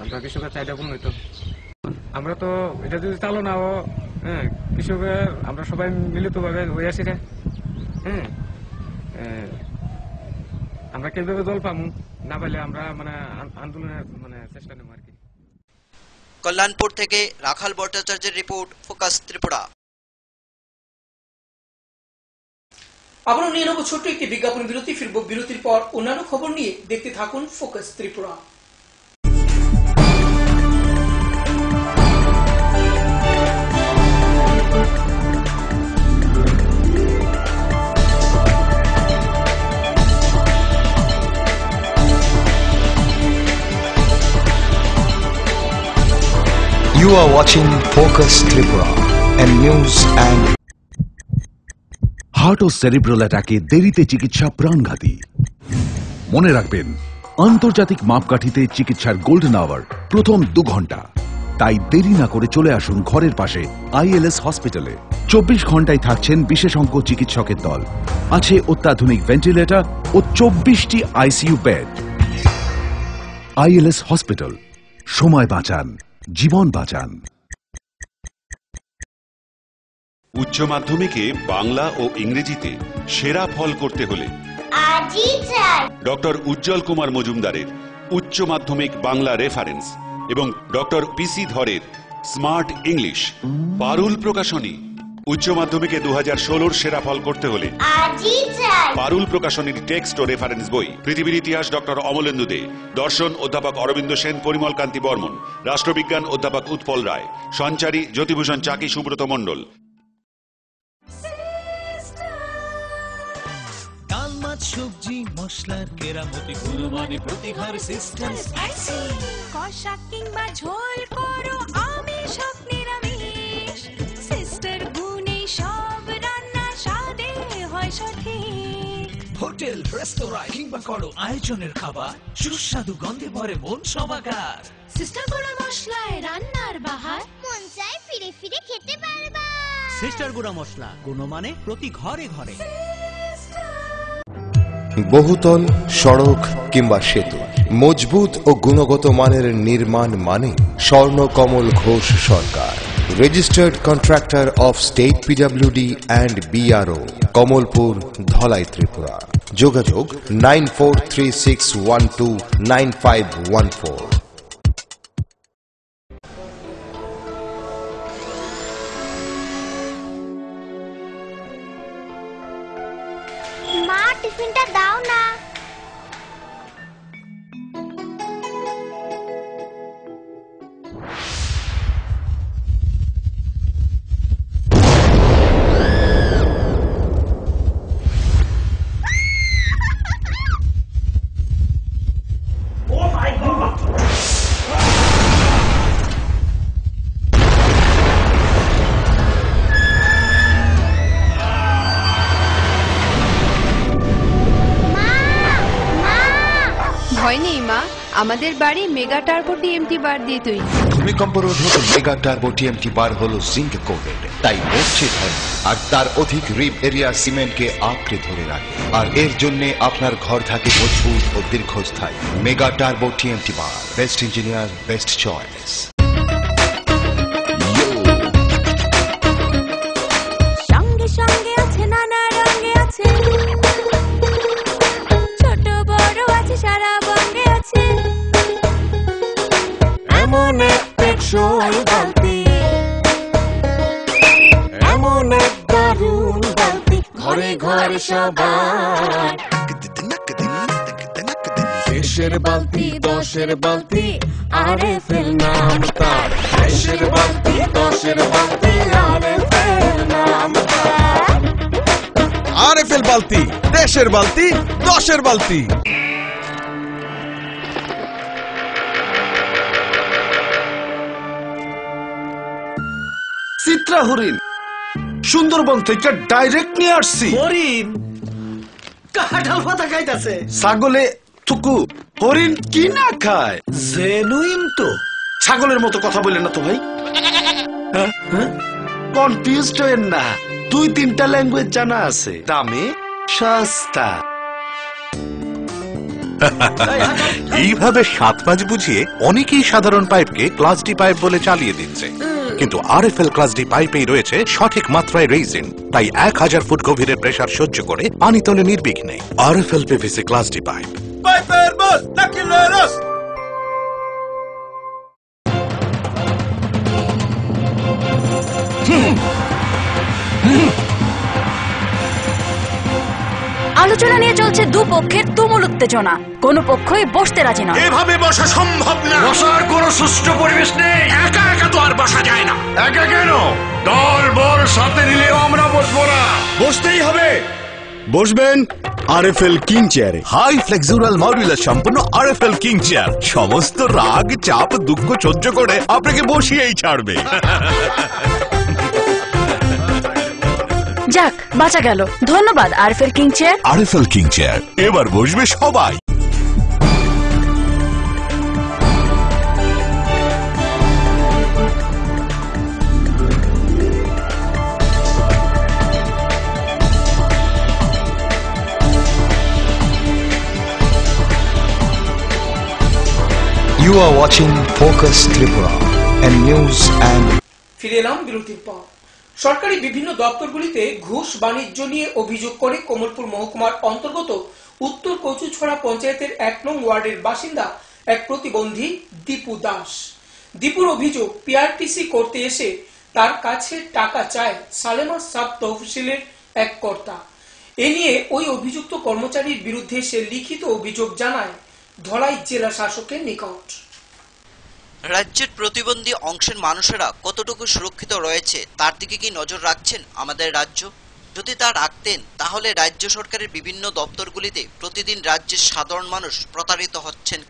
আমরা কৃষকের চাহিদা পূর্ণ হইতো। আমরা তো এটা যদি চালো না, হ্যাঁ, কৃষকের আমরা সবাই মিলিত ভাবে হয়ে আসি রে। হ্যাঁ, আমরা কিভাবে জল পামু না পাইলে আমরা মানে আন্দোলনের মানে চেষ্টা নেব আর কি। কল্যাণপুর থেকে রাখাল ভট্টাচার্যের রিপোর্ট, ফোকাস ত্রিপুরা। আবারও নিয়ে নেব ছোট্ট একটি বিজ্ঞাপন বিরতি। ফিরব বিরতির পর অন্যান্য খবর নিয়ে। দেখতে থাকুন focus Tripura. You are watching Focus Tripura and news and heart ও সেরিব্রাল অ্যাটাকে দেরিতে চিকিৎসা প্রাণঘাতী। মনে রাখবেন, আন্তর্জাতিক মাপকাঠিতে চিকিৎসার গোল্ডেন আওয়ার প্রথম 2 ঘন্টা। তাই দেরি না করে চলে আসুন ঘরের পাশে আইএলএস হসপিটালে। 24 ঘন্টায় থাকছেন বিশেষজ্ঞ চিকিৎসকের দল, আছে অত্যাধুনিক ভেন্টিলেটর ও 24টি আইসিইউ বেড। আইএলএস হসপিটাল, সময় বাঁচান, জীবন বাঁচান। উচ্চ মাধ্যমিকে বাংলা ও ইংরেজিতে সেরা ফল করতে হলে ডক্টর উজ্জ্বল কুমার মজুমদারের উচ্চ মাধ্যমিক বাংলা রেফারেন্স এবং ডক্টর পিসি ধরের স্মার্ট ইংলিশ, পারুল প্রকাশনী। উচ্চ মাধ্যমিকে 2016 সেরা ফল করতে হলে পারুল প্রকাশনীর টেক্সট ও রেফারেন্স বই, পৃথিবীর ইতিহাস ডক্টর অমলেন্দু দে, দর্শন অধ্যাপক অরবিন্দ সেন, পরিমল কান্তি বর্মন, রাষ্ট্রবিজ্ঞান অধ্যাপক উৎপল রায়, সঞ্চারী জ্যোতিভূষণ চাকি, সুব্রত মণ্ডল। সবজি মশলার কেরামতি গুণমানে প্রতি ঘরে সিস্টার স্পাইসি। কষা কিংবা ঝোল করো আমি সব নিরামিষ, সিস্টার গুণে সব রান্না স্বাদে হয় সঠিক। হোটেল রেস্তোরাঁ কিংবা করো আয়োজনের খাবার, সুস্বাদু গন্ধে ভরে মন সমাগার। সিস্টার গুঁড়া মশলায় রান্নার বাহার, মন চায় ফিরে ফিরে খেতে পারবা। সিস্টার গুঁড়া মশলা, গুণমানে প্রতি ঘরে ঘরে। বহুতল, সড়ক কিংবা সেতু, মজবুত ও গুণগত মানের নির্মাণ মানে Swarnakamal Ghosh Sarkar, registered contractor of state PWD and BRO, Kamalpur, Dhalai, Tripura. যোগাযোগ 9436129514। মা টিফিনটা দাও না। ভয় নেই মা, আমাদের বাড়ি মেগা টার্বো TMT বার দিয়ে তৈরি। ভূমিকম্প রোধক মেগা টার্বো TMT বার হলো জিঙ্ক কোটেড, তাই মরছে ধরে আর তার অধিক রিব এরিয়া সিমেন্টকে আঁকড়ে ধরে রাখে। আর এর জন্য আপনার ঘর থাকে মজবুত ও দীর্ঘস্থায়ী। মেগা টার্বো TMT বার, বেস্ট ইঞ্জিনিয়ার, বেস্ট চয়েস। সঙ্গে সঙ্গে আছে, নানা রঙে আছে, ছোট বড় আছে, সারা বঙ্গে আছে। এমন এক টেকসই বালতি, এমন এক দারুণ বালতি, ঘরে ঘরে সবার। দেশের বালতি, দশের বালতি, RFL নাম তার। দেশের বালতি, দশের বালতি, RFL নাম তার। RFL বালতি, দেশের বালতি, দশের বালতি। চিত্রা হরিণ সুন্দরবন থেকে ডাইরেক্ট নিয়ে আসছি। হরিণ কাঁঠাল পাতা খাইতাছে। ছাগলে থুকু, হরিণ কি না খায়? জেনুইন তো। ছাগলের মতো কথা বললেন না তো ভাই। কনফিউজড হয়েন না, 2-3টা ল্যাঙ্গুয়েজ জানা আছে, দামে সস্তা। এইভাবে 7 পাঁচ বুঝিয়ে অনেকেই সাধারণ পাইপকে ক্লাস ডি পাইপ বলে চালিয়ে দিচ্ছে, কিন্তু RFL ক্লাস ডি পাইপেই রয়েছে সঠিক মাত্রায় রেইজিন, তাই 1000 ফুট গভীরের প্রেসার সহ্য করে পানি তোলে নির্বিঘ্নে। RFL PVC class D pipe. পাইপের বস নাকিলেরস। আলোচনা নিয়ে চলছে দুপক্ষের তুমুল উত্তেজনা, কোনো পক্ষই বসতে রাজি নয়। এভাবে বসা সম্ভব না, বসার কোনো সুষ্ঠু পরিবেশ নেই। একা একা তো আর বসা যায় না। একা কেন, দল বল সাথে নিলেও আমরা বসবো না। বসতেই হবে। বসবেন RFL কিং চেয়ারে। হাই ফ্লেক্সুরাল মডুলার সম্পূর্ণ RFL কিং চেয়ার সমস্ত রাগ, চাপ, দুঃখ সহ্য করে আপনাকে বসিয়েই ছাড়বে। যাক, বাঁচা গেল। ধন্যবাদ RFL king chair. RFL king chair, এবার বসবে সবাই। You are watching Focus Tripura and news and ফিরে এলাম বিরতির পর। সরকারি বিভিন্ন দপ্তরগুলিতে ঘুষ বাণিজ্য নিয়ে অভিযোগ করে কমলপুর মহকুমার অন্তর্গত উত্তর কচুছড়া পঞ্চায়েতের 1 নং ওয়ার্ডের বাসিন্দা এক প্রতিবন্ধী দীপু দাস। দীপুর অভিযোগ, PRTC করতে এসে তার কাছে টাকা চায় সালেমা সাব তহসিলের এক কর্তা। এ নিয়ে ওই অভিযুক্ত কর্মচারীর বিরুদ্ধে সে লিখিত অভিযোগ জানায় ধলাই জেলা শাসকের নিকট। রাজ্যের প্রতিবন্ধী অংশের মানুষেরা কতটুকু সুরক্ষিত রয়েছে তার দিকে কি নজর রাখছেন আমাদের রাজ্য? যদি তা রাখতেন তাহলে রাজ্য সরকারের বিভিন্ন দপ্তরগুলিতে প্রতিদিন রাজ্যের সাধারণ মানুষ প্রতারিত হচ্ছেন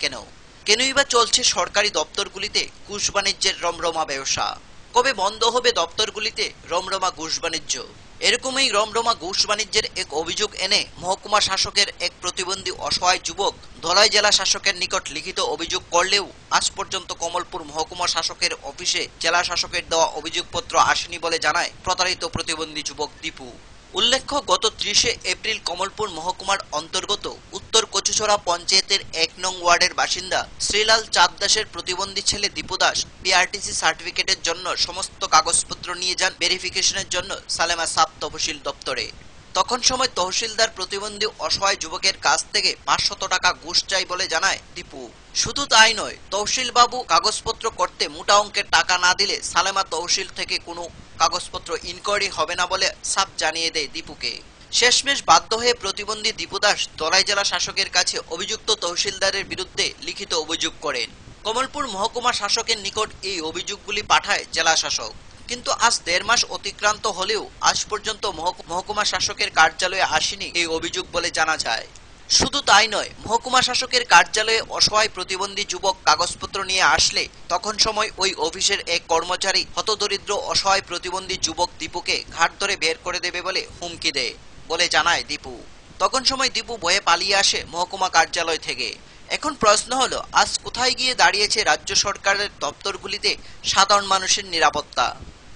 কেনই বা চলছে সরকারি দপ্তরগুলিতে ঘুষ বাণিজ্যের রমরমা ব্যবসা? কবে বন্ধ হবে দপ্তরগুলিতে রমরমা ঘুষ বাণিজ্য? এরকমই রমরমা ঘুষ বাণিজ্যের এক অভিযোগ এনে মহকুমা শাসকের এক প্রতিবন্ধী অসহায় যুবক ধলাই জেলা শাসকের নিকট লিখিত অভিযোগ করলেও আজ পর্যন্ত কমলপুর মহকুমা শাসকের অফিসে জেলা শাসকের দেওয়া অভিযোগপত্র আসেনি বলে জানায় প্রতারিত প্রতিবন্ধী যুবক দীপু। উল্লেখ্য, গত 30 এপ্রিল কমলপুর মহকুমার অন্তর্গত উত্তর কচুছড়া পঞ্চায়েতের 1 নং ওয়ার্ডের বাসিন্দা শ্রীলাল চাঁদ দাসের প্রতিবন্ধী ছেলে দীপু দাস পিআরটিসি সার্টিফিকেটের জন্য সমস্ত কাগজপত্র নিয়ে যান ভেরিফিকেশনের জন্য সালেমা সাব তহসিল দপ্তরে। তখন সময় তহসিলদার প্রতিবন্ধী অসহায় যুবকের কাছ থেকে 500 টাকা ঘুষ চাই বলে জানায় দীপু। শুধু তাই নয়, তহসিল বাবু কাগজপত্র করতে মোটা অঙ্কের টাকা না দিলে সালেমা তহসিল থেকে কোনো কাগজপত্র ইনকোয়ারি হবে না বলে সাব জানিয়ে দেয় দীপুকে। শেষমেশ বাধ্য হয়ে প্রতিবন্ধী দীপু দাস ধলাই জেলা শাসকের কাছে অভিযুক্ত তহসিলদারের বিরুদ্ধে লিখিত অভিযোগ করেন। কমলপুর মহকুমা শাসকের নিকট এই অভিযোগগুলি পাঠায় জেলা শাসক। কিন্তু আজ 1.5 মাস অতিক্রান্ত হলেও আজ পর্যন্ত মহকুমা শাসকের কার্যালয়ে আসেনি এই অভিযোগ বলে জানা যায়। শুধু তাই নয়, মহকুমা শাসকের কার্যালয়ে অসহায় প্রতিবন্ধী যুবক কাগজপত্র নিয়ে আসলে তখন সময় ওই অফিসের এক কর্মচারী হতদরিদ্র অসহায় প্রতিবন্ধী যুবক দীপুকে ঘাট ধরে বের করে দেবে বলে হুমকি দেয় বলে জানায় দীপু। তখন সময় দীপু ভয়ে পালিয়ে আসে মহকুমা কার্যালয় থেকে। এখন প্রশ্ন হলো, আজ কোথায় গিয়ে দাঁড়িয়েছে রাজ্য সরকারের দপ্তরগুলিতে সাধারণ মানুষের নিরাপত্তা?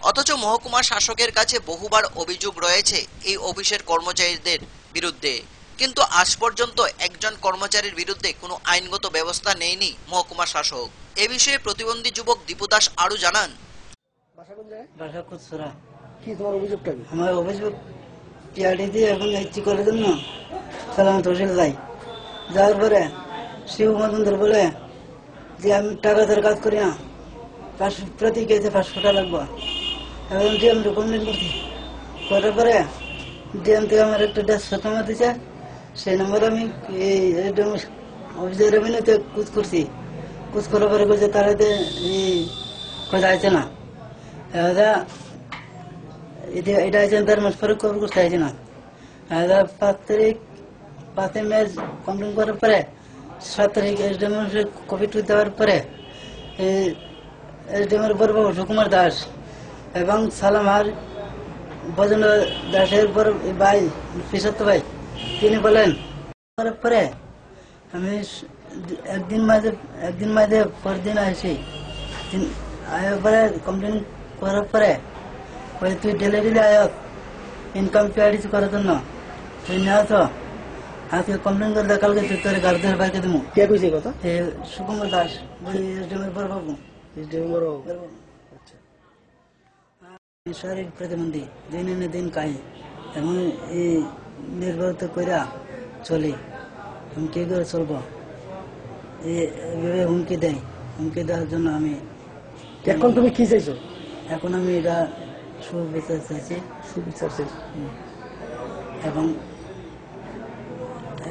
অথচ মহকুমা শাসকের কাছে বহুবার অভিযোগ রয়েছে এই অফিসের কর্মচারীদের বিরুদ্ধে, কিন্তু আজ পর্যন্ত একজন কর্মচারীর বিরুদ্ধে কোনো আইনগত ব্যবস্থা নেয়নি মহকুমা শাসক। এ বিষয়ে প্রতিবন্ধী যুবক দীপু দাস আরো জানান। কি তোমার অভিযোগটা? আমার অভিযোগ পিআরডি দিয়ে এখন ইচ্ছি করে দেন না, সালাম তহসিল যাওয়ার পরে শিব মজুমদার বলে যে আমি টাকা ধরে কাজ করি না, প্রতি কেজিতে 500 টাকা লাগবো। এখন ডিএম কমপ্লেন করছি, করার পরে ডিএম থেকে আমার একটা 150 টাকা দিচ্ছে। সেই নম্বরে আমি অফিসের রেভিনিউতে কুচ করছি। কুচ করার পরে বলছে তারা কথা আছে না, এটা আছে 4 মাস পরে কবর করতে আছে না। 5 মে কমপ্লেন করার পরে 7 তারিখ এসডিএম কপি টুইট দেওয়ার পরে এসডিএম এর বড় বাবু সুকুমার দাস এবং সালামার বজেন্দ্র দাসের বড় ভাই ফিসত্ত ভাই, তিনি বলেন করার পরে আমি একদিন মাঝে পরদিন আসি। আয়ার পরে কমপ্লেন করার পরে তুই ডেলিভারি আয়ক ইনকাম পিআরডিসি করার জন্য তুই নেওয়া তো আজকে কমপ্লেন করে কালকে তুই তোর গাড়ি ধরে বাইকে দেবো। কে কইছে কথা? সুকুমার দাস, এসডিএমের বড় বাবু। শারীরিক প্রতিবন্ধী, দিন এনে দিন খাই, এমন এই নির্ভরতা কইরা চলি। আমি কি করে চলবো? এইভাবে হুমকি দেয়। হুমকি দেওয়ার জন্য আমি এখন তুমি কি চাইছো? এখন আমি এটা সুবিচার চাইছি। সুবিচার চাইছি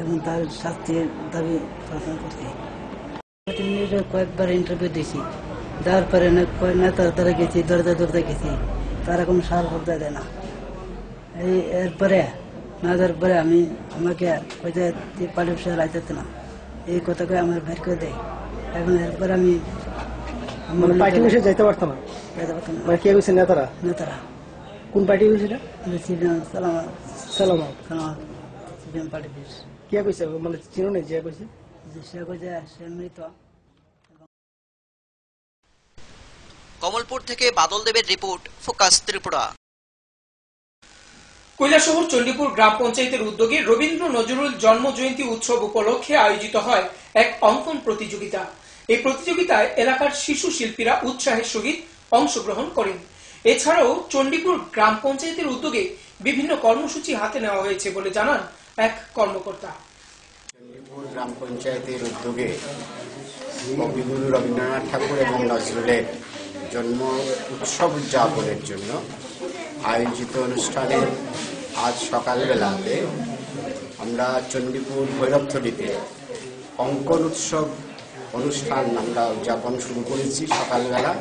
এবং তার শাস্তির দাবি প্রার্থনা করছি। কয়েকবার ইন্টারভিউ দিয়েছি, দেওয়ার পরে নেতার দ্বারা গেছি, দরজা গেছি, তারা কোনো সার ভোগদা দেয় না। এরপরে না দেওয়ার পরে আমাকে পার্টি অফিসে রাইতে না, এই কথাকে আমার বের করে দেয়। এখন এরপরে আমি পার্টি অফিসে যেতে পারতাম না। কে গেছে? নেতারা। কোন পার্টি গেছে? CPM party office. কে কইছে? মানে চিনো না? যে কইছে সে কইছে সে মৃত। কমলপুর থেকে বাদল দেবের রিপোর্ট, ফোকাস ত্রিপুরা। কৈলাসহর চণ্ডীপুর গ্রাম পঞ্চায়েতের উদ্যোগে রবীন্দ্র নজরুল জন্ম জয়ন্তী উৎসব উপলক্ষে আয়োজিত হয় এক অঙ্কন প্রতিযোগিতা। এই প্রতিযোগিতায় এলাকার শিশু শিল্পীরা উৎসাহের সহিত অংশগ্রহণ করেন। এছাড়াও চণ্ডীপুর গ্রাম পঞ্চায়েতের উদ্যোগে বিভিন্ন কর্মসূচি হাতে নেওয়া হয়েছে বলে জানান এক কর্মকর্তা। চণ্ডীপুর গ্রাম পঞ্চায়েতের উদ্যোগে কবিগুরু রবীন্দ্রনাথ ঠাকুর এবং নজরুলের জন্ম উৎসব উদযাপনের জন্য আয়োজিত অনুষ্ঠানে আজ সকালবেলাতে আমরা চণ্ডীপুর ভৈরবথলিতে অঙ্কন উৎসব অনুষ্ঠান আমরা উদযাপন শুরু করেছি সকালবেলা।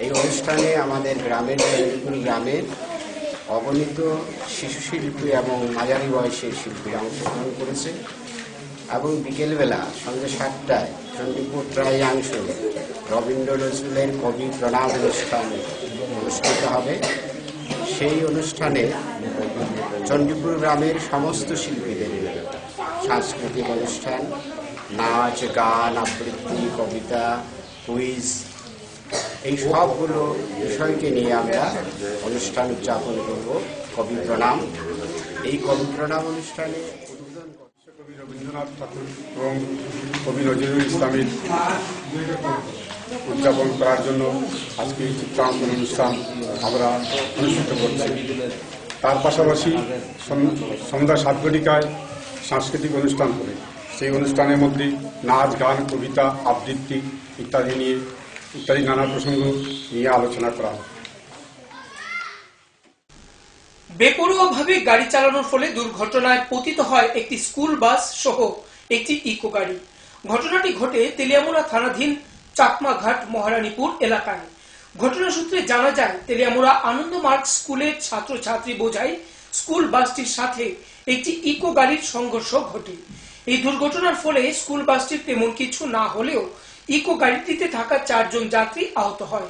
এই অনুষ্ঠানে আমাদের গ্রামের চণ্ডীপুর গ্রামের অগণিত শিশু শিল্পী এবং মাঝারি বয়সের শিল্পীরা অংশগ্রহণ করেছে এবং বিকেলবেলা সন্ধ্যে 7টায় চণ্ডীপুর ট্রায়াংশে রবীন্দ্র নজরুলের কবি প্রণাম অনুষ্ঠান অনুষ্ঠিত হবে। সেই অনুষ্ঠানে চণ্ডীপুর গ্রামের সমস্ত শিল্পীদের সাংস্কৃতিক অনুষ্ঠান, নাচ, গান, আবৃত্তি, কবিতা, কুইজ, এই সবগুলো বিষয়কে নিয়ে আমরা অনুষ্ঠান উদযাপন করব। কবি প্রণাম, এই কবি প্রণাম অনুষ্ঠানে কবি রবীন্দ্রনাথ ঠাকুর এবং কবি নজরুল ইসলামের উদযাপন করার জন্য আজকে এই চিত্রাঙ্কন অনুষ্ঠান আমরা অনুষ্ঠিত করছি। তার পাশাপাশি সন্ধ্যা 7 ঘটিকায় সাংস্কৃতিক অনুষ্ঠান হবে। সেই অনুষ্ঠানের মধ্যে নাচ, গান, কবিতা, আবৃত্তি ইত্যাদি নানা প্রসঙ্গ নিয়ে আলোচনা করা হবে। বেপরোয়াভাবে গাড়ি চালানোর ফলে দুর্ঘটনায় পতিত হয় একটি স্কুল বাস সহ একটি ইকো গাড়ি। ঘটনাটি ঘটে তেলিয়ামুড়া থানাধীন চাকমাঘাট মহারানীপুর এলাকায়। ঘটনা সূত্রে জানা যায়, তেলিয়ামুড়া আনন্দমার্গ স্কুলের ছাত্রছাত্রী বোঝাই স্কুল বাসটির সাথে একটি ইকো গাড়ির সংঘর্ষ ঘটে। এই দুর্ঘটনার ফলে স্কুল বাসটির তেমন কিছু না হলেও ইকো গাড়িটিতে থাকা 4 জন যাত্রী আহত হয়।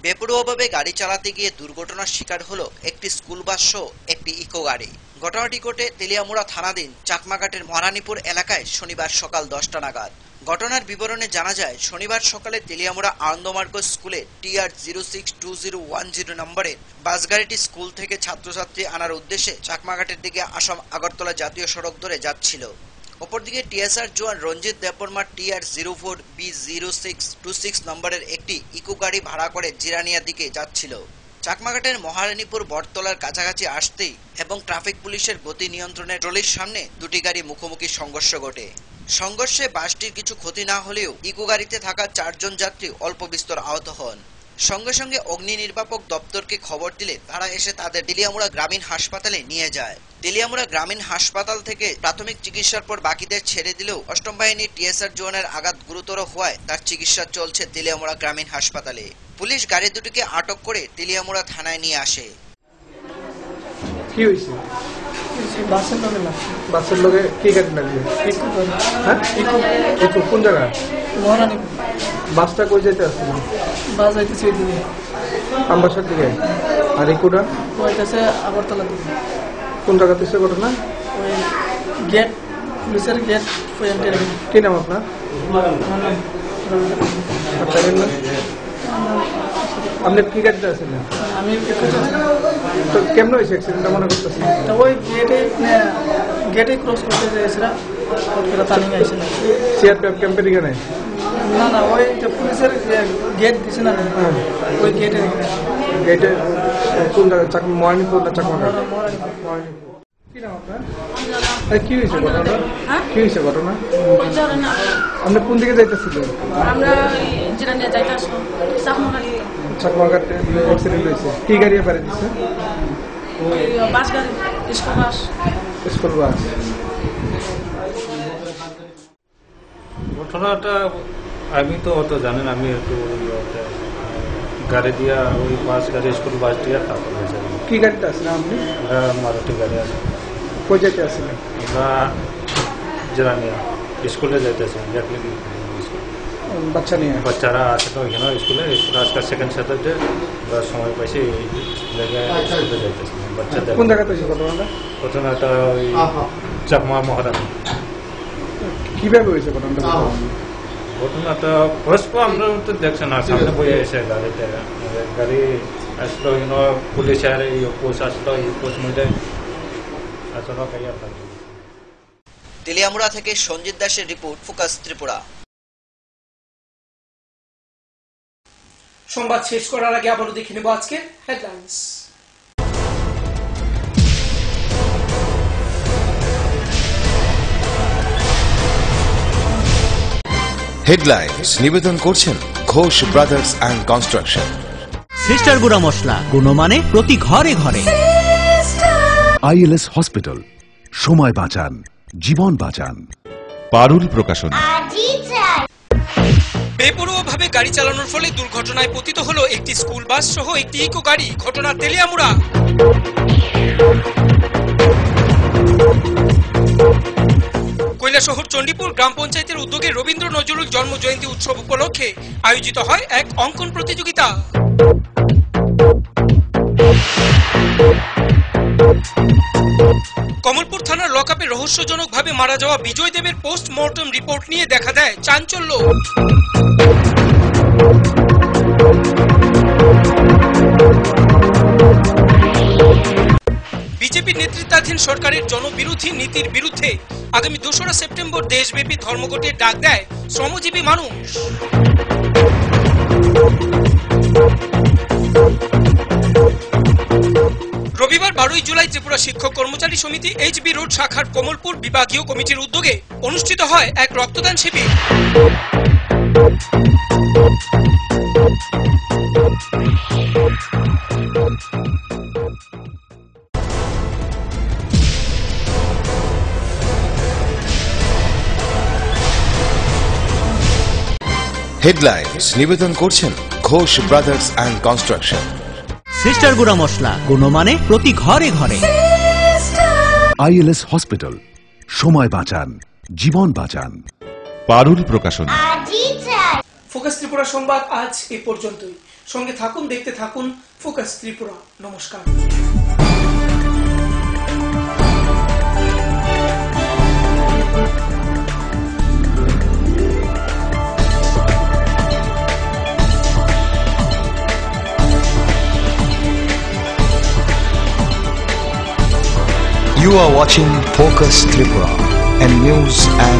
বেপরোয়াভাবে গাড়ি চালাতে গিয়ে দুর্ঘটনার শিকার হলো একটি স্কুল বাস সহ একটি ইকো গাড়ি। ঘটনাটি ঘটে তেলিয়ামুড়া থানাধীন চাকমাঘাটের মহারানীপুর এলাকায় শনিবার সকাল 10টা নাগাদ। ঘটনার বিবরণে জানা যায়, শনিবার সকালে তেলিয়ামুড়া আনন্দমার্গ স্কুলে TR 062010 নম্বরের বাস গাড়িটি স্কুল থেকে ছাত্রছাত্রী আনার উদ্দেশ্যে চাকমাঘাটের দিকে আসাম আগরতলা জাতীয় সড়ক ধরে যাচ্ছিল। অপরদিকে TSR জওয়ান রঞ্জিত দেববর্মা TR 04B0626 নম্বরের একটি ইকো গাড়ি ভাড়া করে জিরানিয়ার দিকে যাচ্ছিল। চাকমাঘাটের মহারানীপুর বটতলার কাছাকাছি আসতেই এবং ট্রাফিক পুলিশের গতি নিয়ন্ত্রণের ট্রলির সামনে দুটি গাড়ি মুখোমুখি সংঘর্ষ ঘটে। সংঘর্ষে বাসটির কিছু ক্ষতি না হলেও ইকো গাড়িতে থাকা 4 জন যাত্রী অল্প বিস্তর আহত হন। সঙ্গে সঙ্গে অগ্নি নির্বাপক দপ্তরকে খবর দিলে তারা এসে তাদের তেলিয়ামুড়া গ্রামীণ হাসপাতালে নিয়ে যায়। তেলিয়ামুড়া গ্রামীণ হাসপাতাল থেকে প্রাথমিক চিকিৎসার পর বাকিদের ছেড়ে দিলেও অষ্টম বাহিনীর TSR জওয়ানের আঘাত গুরুতর হওয়ায় তার চিকিৎসা চলছে তেলিয়ামুড়া গ্রামীণ হাসপাতালে। পুলিশ গাড়ি দুটিকে আটক করে তেলিয়ামুড়া থানায় নিয়ে আসে। কি হয়েছে? বাসের লগে কি গাড়ি লাগবে? হ্যাঁ, ইকো কোন জায়গা? মহারানীপুর। বাসটা কই যেতে আসছে? বাস যাইতেছে ওইদিকে আমবাসার দিকে। আর ইকোটা ওইটাছে আগরতলা দিকে। কোন জায়গাতে সে ঘটনা? ওই গেট, পুলিশের গেট পয়েন্টে। কি নাম আপনার? আপনি কি গাড়িতে আছেন? আমি তো কেমন হয়েছে অ্যাক্সিডেন্টটা মনে করতেছি? ওই গেটে ক্রস করতে যাইছিলাম, টার্নিং আইছে না। সিআরপিএফ ক্যাম্পের এখানে? না, ওই পুলিশের গেট দিছে না, ওই গেটে কোন জায়গা? মহারানীপুর না চাকমাঘাট? কি নাম আপনার? কি হয়েছে ঘটনা? কি হয়েছে ঘটনা? আপনি কোন দিকে যাইতেছিলেন? আমরা জিরানিয়া যাইতে আসবো চাকমাঘাটে অ্যাক্সিডেন্ট হয়েছে। কি গাড়ি পারে দিচ্ছে? বাস গাড়ি, স্কুল বাস। School bus. ঘটনাটা আমি তো অত জানেন, আমি একটু গাড়ি দিয়া ওই বাস গাড়ি স্কুল বাস দিয়া তারপর কি গাড়িতে আসলেন আপনি? মারুতি গাড়ি আছে। কই যেতে আসলেন? আমরা জিরানিয়া স্কুলে যাইতেছি। বাচ্চা নিয়ে? বাচ্চারা আছে তো ওইখানে স্কুলে আজকাল সেকেন্ড স্যাটারডে আমরা সময় পাইছি স্কুলে যাইতেছি। বাচ্চাদের কোন জায়গাতে হয়েছে ঘটনাটা? ঘটনাটা ওই চাকমা মহারানী। কিভাবে হয়েছে ঘটনাটা? ঘটনাটা ফার্স্ট আমরা তো দেখছেন আর সামনে বই এসে গাড়িতে গাড়ি আসলো, পুলিশ আর এই পোস্ট আসলো, এই পোস্ট মধ্যে আসলো কাইয়া থাকে। তেলিয়ামুড়া থেকে সঞ্জিত দাসের রিপোর্ট, ফোকাস ত্রিপুরা। সংবাদ শেষ করার আগে আবারও দেখে নেব আজকের হেডলাইন্স। হেডলাইন্স নিবেদন করছেন Ghosh brothers and construction. Sister গুঁড়া মশলা, গুণমানে প্রতি ঘরে ঘরে। ILS হসপিটাল, সময় বাঁচান, জীবন বাঁচান। পারুল প্রকাশনী। বেপরোয়াভাবে অনিয়ন্ত্রিতভাবে গাড়ি চালানোর ফলে দুর্ঘটনায় পতিত হলো একটি স্কুল বাস সহ একটি ইকো গাড়ি। ঘটনা তেলিয়ামুড়া। কৈলাসহর চণ্ডীপুর গ্রাম পঞ্চায়েতের উদ্যোগে রবীন্দ্র নজরুল জন্ম জয়ন্তী উৎসব উপলক্ষে আয়োজিত হয় এক অঙ্কন প্রতিযোগিতা। কমলপুর থানার লকআপে রহস্যজনকভাবে মারা যাওয়া বিজয় দেবের পোস্টমর্টম রিপোর্ট নিয়ে দেখা দেয় চাঞ্চল্য। বিজেপি নেতৃত্বাধীন সরকারের জনবিরোধী নীতির বিরুদ্ধে আগামী 2রা সেপ্টেম্বর দেশব্যাপী ধর্মঘটের ডাক দেয় শ্রমজীবী মানুষ। রবিবার 12 জুলাই ত্রিপুরা শিক্ষক কর্মচারী সমিতি এইচবি রোড শাখার কমলপুর বিভাগীয় কমিটির উদ্যোগে অনুষ্ঠিত হয় এক রক্তদান শিবির। হেডলাইন্স নিবেদন করছেন Ghosh brothers and construction. Sister গুঁড়া মশলা, গুণমানে প্রতি ঘরে ঘরে। আইএলএস হসপিটাল, সময় বাঁচান, জীবন বাঁচান। পারুল প্রকাশনা। ফোকাস ত্রিপুরা সংবাদ আজ এ পর্যন্তই। সঙ্গে থাকুন, দেখতে থাকুন ফোকাস ত্রিপুরা। নমস্কার। You are watching Focus Tripura and news and